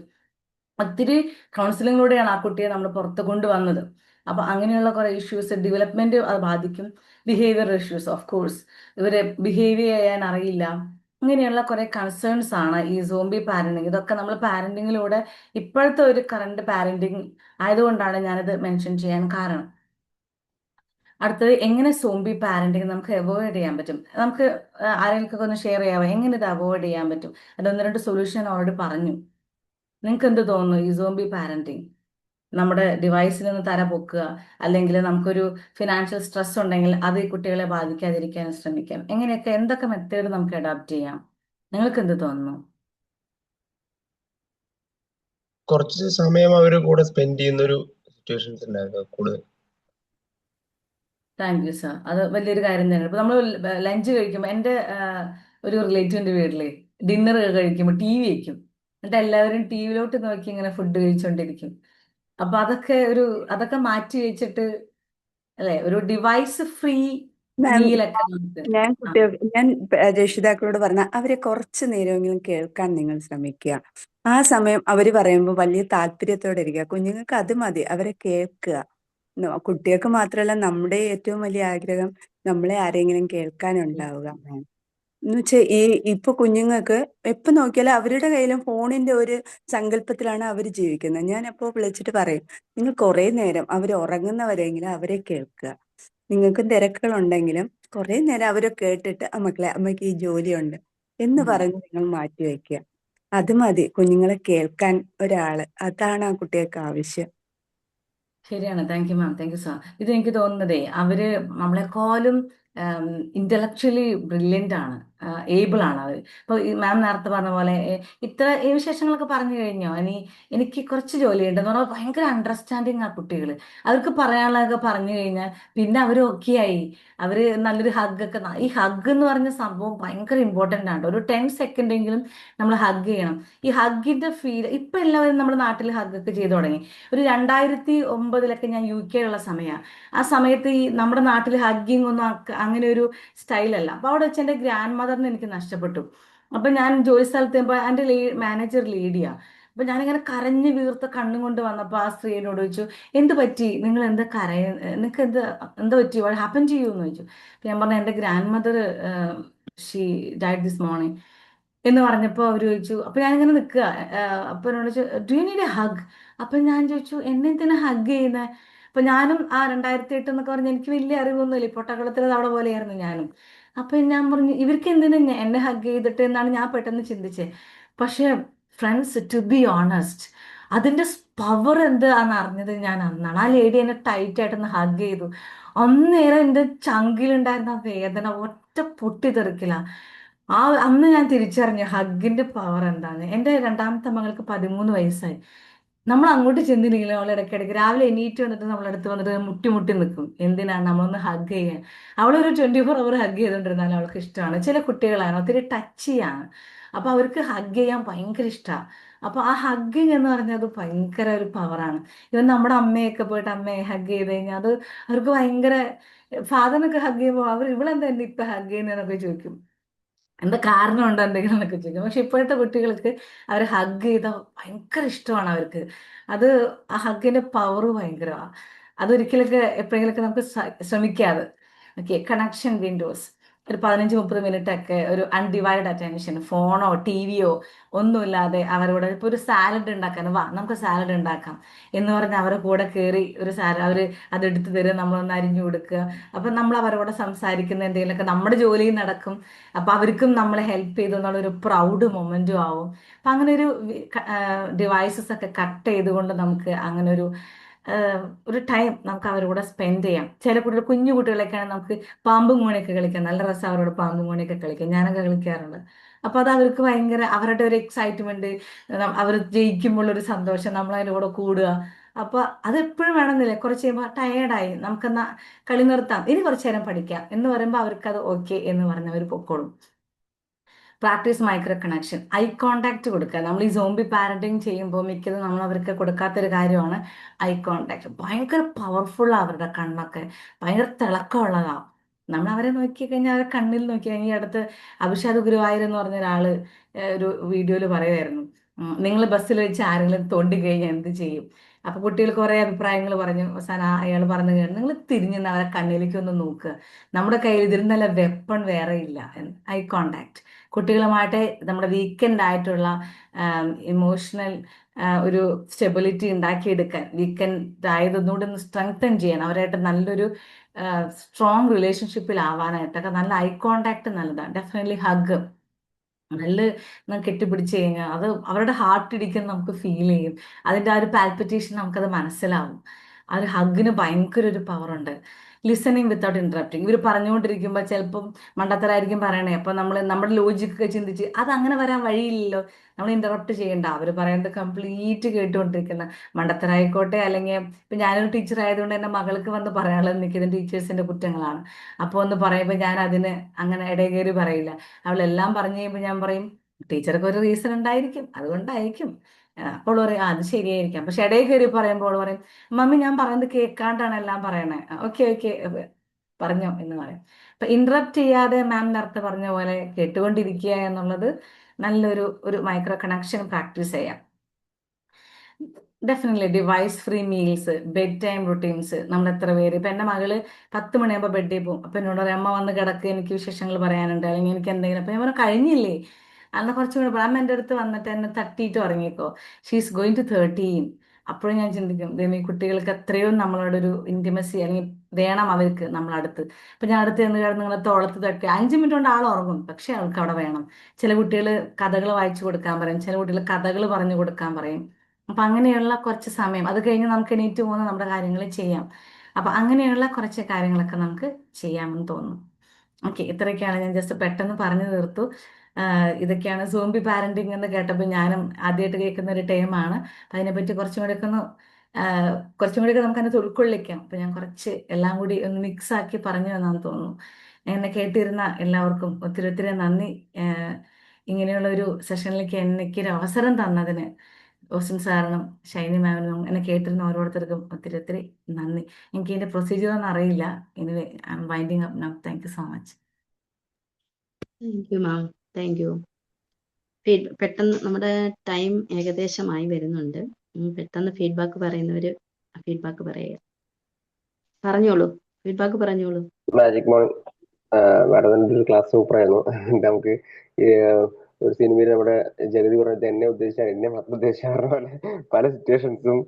ഒത്തിരി കൗൺസിലിങ്ങിലൂടെയാണ് ആ കുട്ടിയെ നമ്മൾ പുറത്ത് കൊണ്ടുവന്നത്. അപ്പൊ അങ്ങനെയുള്ള കുറെ ഇഷ്യൂസ്, ഡെവലപ്മെന്റ് അത് ബാധിക്കും. ബിഹേവിയർ ഇഷ്യൂസ്, ഓഫ് കോഴ്സ്, ഇവരെ ബിഹേവ് ചെയ്യാൻ അറിയില്ല. ഇങ്ങനെയുള്ള കുറെ കൺസേൺസ് ആണ് ഈ സോംബി പാരന്റിങ്. ഇതൊക്കെ നമ്മൾ പാരന്റിങ്ങിലൂടെ ഇപ്പോഴത്തെ ഒരു കറണ്ട് പാരന്റിങ് ആയതുകൊണ്ടാണ് ഞാനിത് മെൻഷൻ ചെയ്യാൻ കാരണം. അടുത്തത്, എങ്ങനെ സോംബി പാരന്റിങ് നമുക്ക് അവോയ്ഡ് ചെയ്യാൻ പറ്റും? നമുക്ക് ആരെങ്കിലും ഒന്ന് ഷെയർ ചെയ്യാമോ എങ്ങനെ ഇത് അവോയ്ഡ് ചെയ്യാൻ പറ്റും? അത് 1-2 സൊല്യൂഷൻ ഓൾറെഡി പറഞ്ഞു. നിങ്ങൾക്ക് എന്ത് തോന്നുന്നു ഈ സോംബി പാരന്റിങ്? നമ്മുടെ ഡിവൈസിൽ നിന്ന് തല പൊക്കുക, അല്ലെങ്കിൽ നമുക്കൊരു ഫിനാൻഷ്യൽ സ്ട്രെസ് ഉണ്ടെങ്കിൽ അത് ഈ കുട്ടികളെ ബാധിക്കാതിരിക്കാൻ ശ്രമിക്കാം. എങ്ങനെയൊക്കെ, എന്തൊക്കെ മെത്തേഡ് നമുക്ക് അഡാപ്റ്റ് ചെയ്യാം? നിങ്ങൾക്ക് എന്ത് തോന്നുന്നു? കുറച്ച് സമയം അവരുടെ കൂടെ സ്പെൻഡ് ചെയ്യുന്ന ഒരു സിറ്റുവേഷൻസ് ഉണ്ടായിരുന്നു കൂടുതൽ. Thank you sir. അത് വലിയൊരു കാര്യം തന്നെയാണ്. ഇപ്പൊ നമ്മൾ ലഞ്ച് കഴിക്കുമ്പോൾ, എൻ്റെ ഒരു റിലേറ്റീവിന്റെ വീട്ടില് ഡിന്നർ കഴിക്കുമ്പോൾ TV വയ്ക്കും. എന്നിട്ട് എല്ലാവരും TV-ലോട്ട് നോക്കി ഇങ്ങനെ ഫുഡ് കഴിച്ചുകൊണ്ടിരിക്കും. അപ്പൊ അതൊക്കെ മാറ്റി വെച്ചിട്ട്, അല്ലെ, ഒരു ഡിവൈസ് ഫ്രീ മാം, മീലൊക്കെ നമുക്ക്. ഞാൻ രക്ഷിതാക്കളോട് പറഞ്ഞ അവരെ കുറച്ചു നേരമെങ്കിലും കേൾക്കാൻ നിങ്ങൾ ശ്രമിക്കുക. ആ സമയം അവര് പറയുമ്പോൾ വലിയ താല്പര്യത്തോടെ ഇരിക്കുക. കുഞ്ഞുങ്ങൾക്ക് അത് മതി, അവരെ കേൾക്കുക. കുട്ടികൾക്ക് മാത്രമല്ല, നമ്മുടെ ഏറ്റവും വലിയ ആഗ്രഹം നമ്മളെ ആരെങ്കിലും കേൾക്കാനുണ്ടാവുക. എന്ന് വെച്ചാൽ ഇപ്പൊ കുഞ്ഞുങ്ങൾക്ക് എപ്പോ നോക്കിയാലും അവരുടെ കയ്യിലും ഫോണിന്റെ ഒരു സങ്കല്പത്തിലാണ് അവർ ജീവിക്കുന്നത്. ഞാൻ എപ്പോ വിളിച്ചിട്ട് പറയും, നിങ്ങൾ കുറെ നേരം അവർ ഉറങ്ങുന്നവരെങ്കിലും അവരെ കേൾക്കുക. നിങ്ങൾക്ക് തിരക്കുകളുണ്ടെങ്കിലും കുറെ നേരം അവരെ കേട്ടിട്ട് മക്കളെ, അമ്മയ്ക്ക് ഈ ജോലിയുണ്ട് എന്ന് പറഞ്ഞ് നിങ്ങൾ മാറ്റി വയ്ക്കുക. അത് മതി കുഞ്ഞുങ്ങളെ കേൾക്കാൻ ഒരാള്. അതാണ് ആ കുട്ടികൾക്ക് ആവശ്യം. ശരിയാണ്. Thank you ma'am, thank you sir. ഇത് എനിക്ക് തോന്നുന്നതേ, അവര് നമ്മളെക്കാളും ഇന്റലക്ച്വലി ബ്രില്യൻ്റ് ആണ്. ഏബിൾ ആണ് അവർ. ഇപ്പോൾ ഈ മാം നേരത്തെ പറഞ്ഞ പോലെ ഇത്ര ഈ വിശേഷങ്ങളൊക്കെ പറഞ്ഞു കഴിഞ്ഞോ, എനിക്ക് കുറച്ച് ജോലിയുണ്ട് എന്ന് പറഞ്ഞാൽ ഭയങ്കര അണ്ടർസ്റ്റാൻഡിങ് ആ കുട്ടികൾ. അവർക്ക് പറയാനുള്ളതൊക്കെ പറഞ്ഞു കഴിഞ്ഞാൽ പിന്നെ അവർ ഓക്കെ ആയി. അവർ നല്ലൊരു ഹഗ്ഗൊക്കെ, ഈ ഹഗ് എന്ന് പറഞ്ഞ സംഭവം ഭയങ്കര ഇമ്പോർട്ടൻ്റ് ആണ്. ഒരു 10 സെക്കൻഡ് എങ്കിലും നമ്മൾ ഹഗ് ചെയ്യണം. ഈ ഹഗ്ഗിന്റെ ഫീൽ ഇപ്പം എല്ലാവരും നമ്മുടെ നാട്ടിൽ ഹഗ്ഗൊക്കെ ചെയ്തു തുടങ്ങി. ഒരു 2009 ഞാൻ UK ഉള്ള സമയമാണ്. ആ സമയത്ത് ഈ നമ്മുടെ നാട്ടിൽ ഹഗ്ഗിങ് ഒന്നും അങ്ങനെ ഒരു സ്റ്റൈലല്ല. അപ്പൊ അവിടെ വെച്ച് എൻ്റെ ഗ്രാൻഡ് മദറിനെ എനിക്ക് നഷ്ടപ്പെട്ടു. അപ്പൊ ഞാൻ ജോലി സ്ഥലത്ത് ചെയ്യുമ്പോൾ എൻ്റെ മാനേജർ ലേഡിയാ. അപ്പൊ ഞാനിങ്ങനെ കരഞ്ഞു വീർത്ത കണ്ണും കൊണ്ട് വന്നപ്പോൾ ആ സ്ത്രീയോട് ചോദിച്ചു, എന്ത് പറ്റി, നിങ്ങൾ എന്താ നിങ്ങൾക്ക് എന്താ പറ്റി, വാട്ട് ഹാപ്പൻ ടു യു എന്ന് ചോദിച്ചു. അപ്പൊ ഞാൻ പറഞ്ഞു, എൻ്റെ grand mother she died this morning എന്ന് പറഞ്ഞപ്പോൾ അവർ ചോദിച്ചു. അപ്പൊ ഞാനിങ്ങനെ നിൽക്കുക. അപ്പൊ എന്നോട് ചോദിച്ചു, do you need A hug? അപ്പൊ ഞാൻ ചോദിച്ചു, എന്നെ എന്തിനാ ഹഗ് ചെയ്യുന്നത്? അപ്പൊ ഞാനും ആ 2008 എന്നൊക്കെ പറഞ്ഞ് എനിക്ക് വലിയ അറിവൊന്നുമില്ല, പൊട്ടക്കുളത്തിൽ അവിടെ പോലെയായിരുന്നു ഞാനും. അപ്പൊ ഞാൻ പറഞ്ഞു, ഇവർക്ക് എന്തിനാ എന്നെ ഹഗ് ചെയ്തിട്ട് എന്നാണ് ഞാൻ പെട്ടെന്ന് ചിന്തിച്ചത്. പക്ഷെ ഫ്രണ്ട്സ്, ടു ബി ഓണസ്റ്റ്, അതിന്റെ പവർ എന്താന്ന് അറിഞ്ഞത് ഞാൻ അന്നാണ്. ആ ലേഡി എന്നെ ടൈറ്റ് ആയിട്ടൊന്ന് ഹഗ് ചെയ്തു. അന്നേരം എൻ്റെ ചങ്കിലുണ്ടായിരുന്ന വേദന ഒറ്റ പൊട്ടിത്തെറിക്കില്ല. അന്ന് ഞാൻ തിരിച്ചറിഞ്ഞു ഹഗ്ഗിന്റെ പവർ എന്താണ്. എൻ്റെ രണ്ടാമത്തെ മകൾക്ക് 13 വയസ്സായി. നമ്മൾ അങ്ങോട്ട് ചെന്നില്ലെങ്കിലും അവൾ ഇടയ്ക്കിടയ്ക്ക് രാവിലെ എണീറ്റ് വന്നിട്ട് നമ്മളടുത്ത് വന്നിട്ട് മുട്ടി മുട്ടി നിൽക്കും. എന്തിനാണ്? നമ്മളൊന്ന് ഹഗ് ചെയ്യാൻ. അവളൊരു 24 ഹഗ് ചെയ്തുകൊണ്ടിരുന്നാലും അവൾക്ക് ഇഷ്ടമാണ്. ചില കുട്ടികളാണ് ഒത്തിരി ടച്ചിയാണ്, അപ്പൊ അവർക്ക് ഹഗ് ചെയ്യാൻ ഭയങ്കര ഇഷ്ടമാണ്. അപ്പൊ ആ ഹഗ്ഗിങ് എന്ന് പറഞ്ഞാൽ അത് ഭയങ്കര ഒരു പവറാണ്. ഇവൻ നമ്മുടെ അമ്മയൊക്കെ പോയിട്ട് അമ്മയെ ഹഗ് ചെയ്ത് കഴിഞ്ഞാൽ അത് അവർക്ക് ഭയങ്കര, ഫാദറിനൊക്കെ ഹഗ് ചെയ്യുമ്പോൾ അവർ ഇവളെന്താ എന്നെ ഇപ്പൊ ഹഗ് ചെയ്യുന്നതെന്നൊക്കെ ചോദിക്കും. എന്താ കാരണം ഉണ്ടോ എന്തെങ്കിലും എന്നൊക്കെ ചോദിക്കും. പക്ഷെ ഇപ്പോഴത്തെ കുട്ടികൾക്ക് അവർ ഹഗ് ചെയ്ത ഭയങ്കര ഇഷ്ടമാണ് അവർക്ക്. അത് ആ ഹഗ്ഗിന്റെ പവർ ഭയങ്കരമാണ്. അതൊരിക്കലൊക്കെ എപ്പോഴെങ്കിലൊക്കെ നമുക്ക് ശ്രമിക്കാതെ. ഓക്കെ, കണക്ഷൻ വിൻഡോസ് ഒരു 15-30 മിനിറ്റ് ഒക്കെ ഒരു അൺഡിവൈഡ് അറ്റൻഷൻ, ഫോണോ ടിവിയോ ഒന്നുമില്ലാതെ അവരോട് ഇപ്പൊ ഒരു സാലഡ് ഉണ്ടാക്കാൻ, വാ നമുക്ക് സാലഡ് ഉണ്ടാക്കാം എന്ന് പറഞ്ഞ് അവരുടെ കൂടെ കയറി ഒരു സാലഡ് അവർ അതെടുത്ത് തരും, നമ്മളൊന്ന് അരിഞ്ഞു കൊടുക്കുക. അപ്പൊ നമ്മൾ അവരോട് സംസാരിക്കുന്ന എന്തെങ്കിലുമൊക്കെ നമ്മുടെ ജോലിയും നടക്കും. അപ്പൊ അവർക്കും നമ്മളെ ഹെൽപ്പ് ചെയ്തു എന്നുള്ളൊരു പ്രൗഡ് മൊമെന്റും ആവും. അപ്പൊ അങ്ങനെ ഒരു ഡിവൈസസ് ഒക്കെ കട്ട് ചെയ്തുകൊണ്ട് നമുക്ക് അങ്ങനെ ഒരു ടൈം നമുക്ക് അവരുടെ കൂടെ സ്പെൻഡ് ചെയ്യാം. ചില കുട്ടികൾ, കുഞ്ഞു കുട്ടികളൊക്കെയാണ്, നമുക്ക് പാമ്പും കോണിയൊക്കെ കളിക്കാം. നല്ല രസം അവരോട് പാമ്പും കോണിയൊക്കെ കളിക്കാം. ഞാനൊക്കെ കളിക്കാറുണ്ട്. അപ്പൊ അത് അവർക്ക് ഭയങ്കര, അവരുടെ ഒരു എക്സൈറ്റ്മെന്റ്, അവർ ജയിക്കുമ്പോൾ ഒരു സന്തോഷം, നമ്മൾ അതിൻ്റെ കൂടെ കൂടുക. അപ്പൊ അത് എപ്പോഴും വേണമെന്നില്ല. കുറച്ച് കഴിയുമ്പോൾ ടയേർഡായി, നമുക്കെന്നാ കളി നിർത്താം, ഇനി കുറച്ചു നേരം പഠിക്കാം എന്ന് പറയുമ്പോൾ അവർക്ക് അത് ഓക്കെ എന്ന് പറഞ്ഞവർ പൊക്കോളും. Practice micro connection, eye contact കൊടുക്കുക. നമ്മൾ ഈ സോംബി പാരന്റിങ് ചെയ്യുമ്പോൾ മിക്കതും നമ്മൾ അവർക്ക് കൊടുക്കാത്തൊരു കാര്യമാണ് ഐ കോണ്ടാക്ട്. ഭയങ്കര പവർഫുൾ അവരുടെ കണ്ണൊക്കെ, ഭയങ്കര തിളക്കമുള്ളതാ. നമ്മൾ അവരെ നോക്കി കഴിഞ്ഞാൽ അവരെ കണ്ണിൽ നോക്കി കഴിഞ്ഞാൽ, ഈ അടുത്ത് അഭിഷാദ് ഗുരുവായൂർ എന്ന് പറഞ്ഞ ഒരാള് ഒരു വീഡിയോയിൽ പറയുമായിരുന്നു, നിങ്ങൾ ബസ്സിൽ വെച്ച് ആരെങ്കിലും തോണ്ടി കഴിഞ്ഞാൽ എന്ത് ചെയ്യും? അപ്പൊ കുട്ടികൾ കുറെ അഭിപ്രായങ്ങൾ പറഞ്ഞു. അവസാനം അയാൾ പറഞ്ഞു കഴിഞ്ഞാൽ, നിങ്ങൾ തിരിഞ്ഞെന്ന് അവരെ കണ്ണിലേക്ക് ഒന്ന് നോക്കുക. നമ്മുടെ കയ്യിൽ ഇതിൽ നല്ല വെപ്പൺ വേറെ ഇല്ല. Eye contact. കുട്ടികളുമായിട്ട് നമ്മുടെ വീക്കെൻഡ് ആയിട്ടുള്ള ഇമോഷണൽ ഒരു സ്റ്റെബിലിറ്റി ഉണ്ടാക്കിയെടുക്കാൻ, വീക്കെൻഡ് ആയത് ഒന്നുകൂടി ഒന്ന് സ്ട്രെങ്തൻ ചെയ്യാൻ, അവരായിട്ട് നല്ലൊരു സ്ട്രോങ് റിലേഷൻഷിപ്പിലാവാനായിട്ടൊക്കെ നല്ല ഐ കോണ്ടാക്ട് നല്ലതാണ്. ഡെഫിനറ്റ്ലി ഹഗ് നല്ല കെട്ടിപ്പിടിച്ച് കഴിഞ്ഞാൽ അത് അവരുടെ ഹാർട്ട് ഇടിക്കുന്ന നമുക്ക് ഫീൽ ചെയ്യും. അതിൻ്റെ ആ ഒരു പാൽപിറ്റേഷൻ നമുക്കത് മനസ്സിലാവും. ആ ഒരു ഹഗ്ഗിന് ഭയങ്കര ഒരു പവറുണ്ട്. Listening without ഇന്ററപ്റ്റിങ്. ഇവർ പറഞ്ഞുകൊണ്ടിരിക്കുമ്പോൾ ചിലപ്പം മണ്ടത്തരായിരിക്കും പറയണേ. അപ്പൊ നമ്മൾ നമ്മുടെ ലോജിക്കൊക്കെ ചിന്തിച്ച് അത് അങ്ങനെ വരാൻ വഴിയില്ലല്ലോ, നമ്മൾ ഇന്ററപ്റ്റ് ചെയ്യണ്ട. അവർ പറയുന്നത് കംപ്ലീറ്റ് കേട്ടുകൊണ്ടിരിക്കുന്ന മണ്ടത്തരായിക്കോട്ടെ. അല്ലെങ്കിൽ ഇപ്പൊ ഞാനൊരു ടീച്ചർ ആയതുകൊണ്ട് എൻ്റെ മകൾക്ക് വന്ന് പറയാനുള്ളത് മിക്കതും ടീച്ചേഴ്സിന്റെ കുറ്റങ്ങളാണ്. അപ്പോൾ ഒന്ന് പറയുമ്പോൾ ഞാൻ അതിന് അങ്ങനെ ഇടയിൽ കയറി പറയില്ല. അവളെല്ലാം പറഞ്ഞു കഴിയുമ്പോൾ ഞാൻ പറയും, ടീച്ചർക്ക് ഒരു റീസൺ ഉണ്ടായിരിക്കും, അതുകൊണ്ടായിരിക്കും. അപ്പോൾ പറയും, അത് ശരിയായിരിക്കാം. പക്ഷെ ഇടയിൽ കയറി പറയുമ്പോൾ പറയും, മമ്മി ഞാൻ പറയുന്നത് കേൾക്കാണ്ടാണ് എല്ലാം പറയണേ. ഓക്കെ ഓക്കെ പറഞ്ഞോ എന്ന് പറയും. അപ്പൊ ഇന്ററപ്റ്റ് ചെയ്യാതെ മാം നേരത്തെ പറഞ്ഞ പോലെ കേട്ടുകൊണ്ടിരിക്കുക എന്നുള്ളത് നല്ലൊരു മൈക്രോ കണക്ഷൻ പ്രാക്ടീസ് ചെയ്യാം. Definitely device free meals, bed time routines. നമ്മൾ എത്ര പേര്, ഇപ്പൊ എൻ്റെ മകള് 10 മണിയാകുമ്പോൾ ബെഡിൽ പോകും. അപ്പൊ എന്നോട് പറയും, അമ്മ വന്ന് കിടക്ക്, എനിക്ക് വിശേഷങ്ങൾ പറയാനുണ്ട്, അല്ലെങ്കിൽ എനിക്ക് എന്തെങ്കിലും. അപ്പൊ ഞാൻ പറഞ്ഞു, കഴിഞ്ഞില്ലേ, അന്ന് കുറച്ചും കൂടെ അമ്മ എൻ്റെ അടുത്ത് വന്നിട്ട് എന്നെ തട്ടിയിട്ട് ഉറങ്ങിക്കോ. She's going to 13. അപ്പോഴും ഞാൻ ചിന്തിക്കും, ഈ കുട്ടികൾക്ക് എത്രയോ നമ്മളോടൊരു ഇന്റിമസി അല്ലെങ്കിൽ വേണം അവർക്ക് നമ്മളടുത്ത്. അപ്പൊ ഞാൻ അടുത്ത് എന്ന് കിടന്ന് നിങ്ങളെ തോളത്ത് തട്ടി 5 മിനിറ്റ് കൊണ്ട് ആൾ ഉറങ്ങും, പക്ഷെ അവൾക്ക് അവിടെ വേണം. ചില കുട്ടികൾ കഥകൾ വായിച്ചു കൊടുക്കാൻ പറയും, ചില കുട്ടികൾ കഥകൾ പറഞ്ഞു കൊടുക്കാൻ പറയും. അപ്പൊ അങ്ങനെയുള്ള കുറച്ച് സമയം, അത് കഴിഞ്ഞ് നമുക്ക് എണീറ്റ് പോകുന്ന നമ്മുടെ കാര്യങ്ങൾ ചെയ്യാം. അപ്പൊ അങ്ങനെയുള്ള കുറച്ച് കാര്യങ്ങളൊക്കെ നമുക്ക് ചെയ്യാമെന്ന് തോന്നുന്നു. ഓക്കെ, ഇത്രയൊക്കെയാണ്. ഞാൻ ജസ്റ്റ് പെട്ടെന്ന് പറഞ്ഞു തീർത്തു. ഇതൊക്കെയാണ് സോംബി പാരന്റിങ് എന്ന് കേട്ടപ്പോൾ ഞാനും ആദ്യമായിട്ട് കേൾക്കുന്ന ഒരു ടൈമാണ്. അപ്പം അതിനെപ്പറ്റി കുറച്ചും കൂടി നമുക്ക് അതിനകത്ത് ഉൾക്കൊള്ളിക്കാം. അപ്പം ഞാൻ കുറച്ച് എല്ലാം കൂടി ഒന്ന് മിക്സ് ആക്കി പറഞ്ഞു എന്നാന്ന് തോന്നുന്നു. എന്നെ കേട്ടിരുന്ന എല്ലാവർക്കും ഒത്തിരി ഒത്തിരി നന്ദി. ഇങ്ങനെയുള്ള ഒരു സെഷനിലേക്ക് എനിക്കൊരു അവസരം തന്നതിന് ഓസിൻ സാറിനും ഷൈനി മാമിനും എന്നെ കേട്ടിരുന്ന ഓരോരുത്തർക്കും ഒത്തിരി ഒത്തിരി നന്ദി. എനിക്ക് ഇതിന്റെ പ്രൊസീജിയർ ഒന്നും അറിയില്ല. Anyway I M winding up now. Thank you so much. Thank you ma'am, thank U. പെട്ടെന്ന് നമ്മുടെ ടൈം ഏകദേശമായി വരുന്നുണ്ട്. പെട്ടെന്ന് ഫീഡ്ബാക്ക് പറയുന്നവര് ഫീഡ്ബാക്ക് പറയുക. പറഞ്ഞോളൂ, ഫീഡ്ബാക്ക് പറഞ്ഞോളൂ. മാജിക് മോർണിംഗ് മാഡത്തിന്റെ ഒരു ക്ലാസ് സൂപ്പറായിരുന്നു. നമുക്ക് ഈ, ഒരു സിനിമയിൽ നമ്മുടെ ജഗതി പറഞ്ഞത് എന്നെ മാത്രം ഉദ്ദേശിച്ച പോലെ പല സിറ്റുവേഷൻസും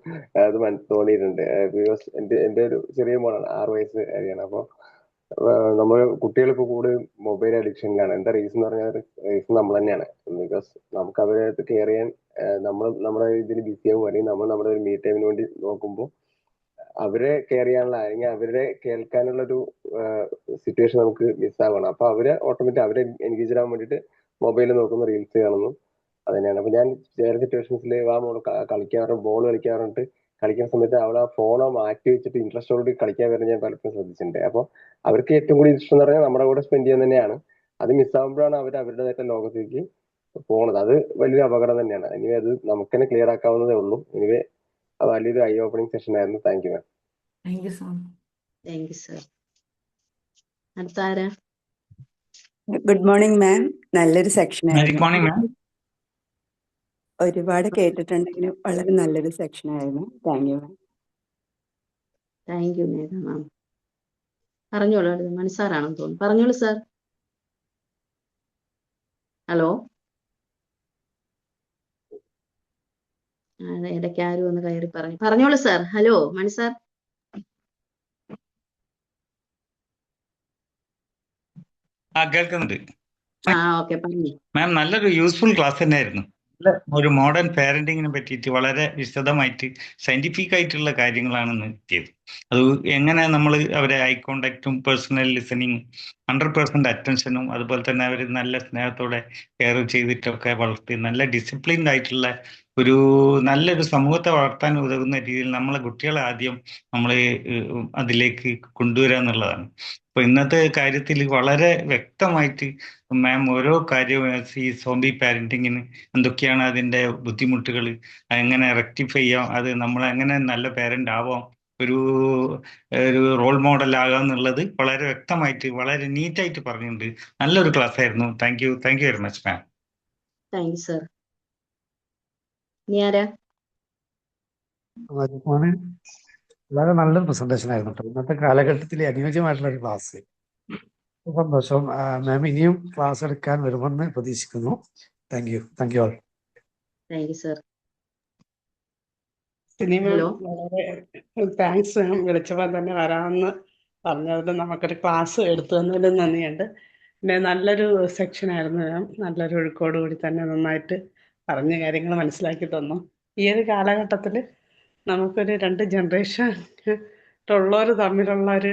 അത് തോന്നിയിട്ടുണ്ട്. ബിക്കോസ് എന്റെ ഒരു ചെറിയ മോനാണ്, 6 വയസ്സ് കാര്യമാണ്. അപ്പോൾ നമ്മൾ കുട്ടികളിപ്പോൾ കൂടുതൽ മൊബൈൽ അഡിക്ഷനിലാണ്. എന്താ റീസൺ എന്ന് പറഞ്ഞാൽ റീസൺ നമ്മൾ തന്നെയാണ്. ബിക്കോസ് നമുക്ക് അവരെ കെയർ ചെയ്യാൻ നമ്മുടെ ഇതിൽ ബിസിയാകും, അല്ലെങ്കിൽ നമ്മൾ നമ്മുടെ ഒരു മീ ടൈമിന് വേണ്ടി നോക്കുമ്പോൾ അവരെ കെയർ ചെയ്യാനുള്ള, അല്ലെങ്കിൽ അവരെ കേൾക്കാനുള്ള ഒരു സിറ്റുവേഷൻ നമുക്ക് മിസ്സാവണം. അപ്പൊ അവരെ എൻഗേജ് ആവാൻ വേണ്ടിയിട്ട് മൊബൈൽ നോക്കുന്നു, റീൽസ് കാണുന്നു, അത് തന്നെയാണ്. അപ്പൊ ഞാൻ ചില സിറ്റുവേഷൻസിൽ മോള് കളിക്കാറുണ്ട്, ബോൾ കളിക്കാറുണ്ട്. കളിക്കുന്ന സമയത്ത് അവൾ ആ ഫോണോ മാറ്റി വെച്ചിട്ട് ഇൻട്രസ്റ്റോട് കളിക്കാൻ വരുന്നത് ഞാൻ പലപ്പോഴും ശ്രദ്ധിച്ചിട്ടുണ്ട്. അപ്പൊ അവർക്ക് ഏറ്റവും കൂടുതൽ ഇഷ്ടം എന്ന് പറഞ്ഞാൽ നമ്മുടെ കൂടെ സ്പെൻഡ് ചെയ്യാൻ തന്നെയാണ്. അത് മിസ്സാകുമ്പോഴാണ് അവർ അവരുടേതായിട്ടുള്ള ലോകത്തേക്ക് പോണത്. അത് വലിയൊരു അപകടം തന്നെയാണ്. എനിവേ അത് നമുക്ക് തന്നെ ക്ലിയർ ആക്കാവുന്നതേ ഉള്ളൂ. എനിവേ വലിയൊരു ഐ ഓപ്പണിംഗ് സെഷൻ ആയിരുന്നു. Thank you ma'am. Thank you so much. Thank you sir. അടുത്ത ആരാ? Good morning ma'am. നല്ലൊരു സെക്ഷൻ മാജിക് ആയിരുന്നു. Morning ma'am. ഒരുപാട് കേട്ടിട്ടുണ്ടെങ്കിലും വളരെ നല്ലൊരു സെക്ഷൻ ആയിരുന്നു. Thank you ma'am. Thank you Megha ma'am. പറഞ്ഞോളൂ, അടുത്ത മണിസാറാണെന്ന് തോന്നുന്നു. പറഞ്ഞോളൂ സാർ. ഹലോ, ഇടയ്ക്ക് ആരും ഒന്ന് കയറി പറഞ്ഞോളൂ സാർ. ഹലോ മണിസാർ. കേൾക്കുന്നുണ്ട് ഓക്കെ, പറഞ്ഞു. മാം. നല്ലൊരു യൂസ്ഫുൾ ക്ലാസ് തന്നെയായിരുന്നു. ഒരു മോഡേൺ പാരന്റിങ്ങിനെ പറ്റിയിട്ട് വളരെ വിശദമായിട്ട് സയന്റിഫിക് ആയിട്ടുള്ള കാര്യങ്ങളാണ് കിട്ടിയത്. അത് എങ്ങനെ നമ്മൾ അവരെ ഐ കോണ്ടാക്റ്റും പേഴ്സണൽ ലിസണിങ്ങും 100% അറ്റൻഷനും അതുപോലെ തന്നെ അവർ നല്ല സ്നേഹത്തോടെ കെയർ ചെയ്തിട്ടൊക്കെ വളർത്തി നല്ല ഡിസിപ്ലിൻഡ് ആയിട്ടുള്ള നല്ലൊരു സമൂഹത്തെ വളർത്താൻ ഉതകുന്ന രീതിയിൽ നമ്മളെ കുട്ടികളെ ആദ്യം നമ്മൾ അതിലേക്ക് കൊണ്ടുവരിക എന്നുള്ളതാണ്. അപ്പൊ ഇന്നത്തെ കാര്യത്തിൽ വളരെ വ്യക്തമായിട്ട് മാം ഓരോ കാര്യവും ഈ സോംബി പാരന്റിങ്ങിന് എന്തൊക്കെയാണ് അതിൻ്റെ ബുദ്ധിമുട്ടുകൾ, എങ്ങനെ റെക്ടിഫൈ ചെയ്യാം, അത് നമ്മൾ എങ്ങനെ നല്ല പാരന്റ് ആവാം, ഒരു റോൾ മോഡൽ ആകാം എന്നുള്ളത് വളരെ വ്യക്തമായിട്ട് വളരെ നീറ്റായിട്ട് പറഞ്ഞിട്ടുണ്ട്. നല്ലൊരു ക്ലാസ് ആയിരുന്നു. Thank you very much ma'am. Thank you sir. ഇനി ആരാ? വളരെ നല്ലൊരു പ്രസന്റേഷൻ ആയിരുന്നു കേട്ടോ. ഇന്നത്തെ കാലഘട്ടത്തിൽ അനുയോജ്യമായിട്ടുള്ള ഒരു ക്ലാസ്. സന്തോഷം. മാം ഇനിയും ക്ലാസ് എടുക്കാൻ വരുമെന്ന് പ്രതീക്ഷിക്കുന്നു. Thank you all. Thank you sir. ഇനി ഹലോ. വളരെ താങ്ക്സ് മാം. വിളിച്ചപ്പോൾ തന്നെ വരാമെന്ന് പറഞ്ഞതിൽ നമുക്കൊരു ക്ലാസ് എടുത്തു തന്നതിലും നന്ദിയുണ്ട്. പിന്നെ നല്ലൊരു സെക്ഷൻ ആയിരുന്നു മാം. നല്ലൊരു ഒഴുക്കോട് കൂടി തന്നെ നന്നായിട്ട് പറഞ്ഞ കാര്യങ്ങൾ മനസ്സിലാക്കി തന്നു. ഈ ഒരു കാലഘട്ടത്തിൽ നമുക്കൊരു 2 ജനറേഷനുള്ളവർ തമ്മിലുള്ള ഒരു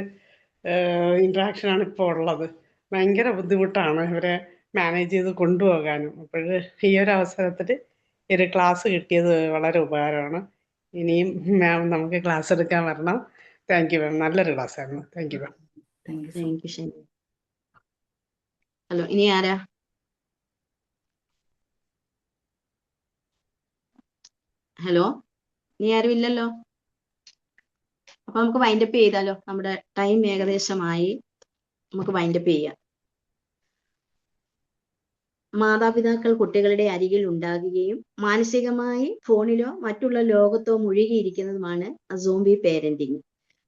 ഇൻട്രാക്ഷനാണ് ഇപ്പോൾ ഉള്ളത്. ഭയങ്കര ബുദ്ധിമുട്ടാണ് ഇവരെ മാനേജ് ചെയ്ത് കൊണ്ടുപോകാനും. അപ്പോൾ ഈ ഒരു അവസരത്തിൽ ഈ ഒരു ക്ലാസ് കിട്ടിയത് വളരെ ഉപകാരമാണ്. ഇനിയും മാം നമുക്ക് ക്ലാസ് എടുക്കാൻ വരണം. താങ്ക് യു മാം. നല്ലൊരു ക്ലാസ് ആയിരുന്നു. Thank you ma'am. Thank U Shiny. Hello, ഇനി ആരാ? ഹലോ, ഇനി ആരും ഇല്ലല്ലോ. അപ്പൊ നമുക്ക് വൈൻഡപ്പ് ചെയ്താലോ? നമ്മുടെ ടൈം ഏകദേശമായി. നമുക്ക് വൈൻഡപ്പ് ചെയ്യാം. മാതാപിതാക്കൾ കുട്ടികളുടെ അരികിൽ ഉണ്ടാകുകയും മാനസികമായി ഫോണിലോ മറ്റുള്ള ലോകത്തോ മുഴുകിയിരിക്കുന്നതുമാണ് സോംബി പേരന്റിങ്.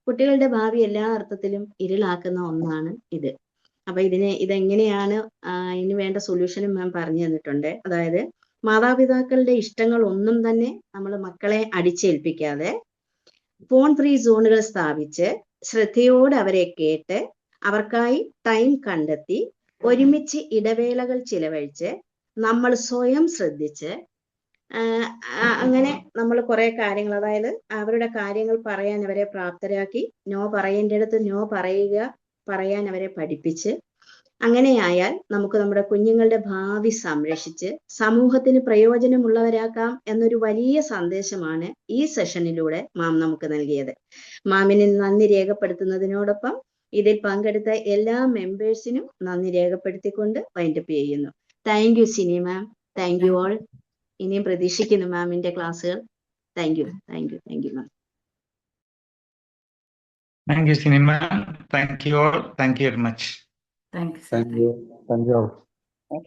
കുട്ടികളുടെ ഭാവി എല്ലാ അർത്ഥത്തിലും ഇരുളാക്കുന്ന ഒന്നാണ് ഇത്. അപ്പൊ ഇതെങ്ങനെയാണ് ഇതിന് വേണ്ട സൊല്യൂഷനും മാം പറഞ്ഞു തന്നിട്ടുണ്ട്. അതായത് മാതാപിതാക്കളുടെ ഇഷ്ടങ്ങൾ ഒന്നും തന്നെ നമ്മൾ മക്കളെ അടിച്ചേൽപ്പിക്കാതെ ഫോൺ ഫ്രീ സോണുകൾ സ്ഥാപിച്ച് ശ്രദ്ധയോടെ അവരെ കേട്ട് അവർക്കായി ടൈം കണ്ടെത്തി ഒരുമിച്ച് ഇടവേളകൾ ചിലവഴിച്ച് നമ്മൾ സ്വയം ശ്രദ്ധിച്ച് അങ്ങനെ നമ്മൾ കുറെ കാര്യങ്ങൾ, അതായത് അവരുടെ കാര്യങ്ങൾ പറയാൻ അവരെ പ്രാപ്തരാക്കി, നോ പറയേണ്ടിടത്ത് നോ പറയാൻ അവരെ പഠിപ്പിച്ച് അങ്ങനെയായാൽ നമുക്ക് നമ്മുടെ കുഞ്ഞുങ്ങളുടെ ഭാവി സംരക്ഷിച്ച് സമൂഹത്തിന് പ്രയോജനമുള്ളവരാക്കാം എന്നൊരു വലിയ സന്ദേശമാണ് ഈ സെഷനിലൂടെ മാം നമുക്ക് നൽകിയത്. മാമിന് നന്ദി രേഖപ്പെടുത്തുന്നതിനോടൊപ്പം ഇതിൽ പങ്കെടുത്ത എല്ലാ മെമ്പേഴ്സിനും നന്ദി രേഖപ്പെടുത്തിക്കൊണ്ട് വൈൻഡപ്പ് ചെയ്യുന്നു. Thank you Sini ma'am. Thank you all. ഇനിയും പ്രതീക്ഷിക്കുന്നു മാമിന്റെ ക്ലാസ്സുകൾ. Thank you ma'am. Thank you, Cinema. Thank you all. Thank you very much. Thank you, sir. Thank you. Thank you.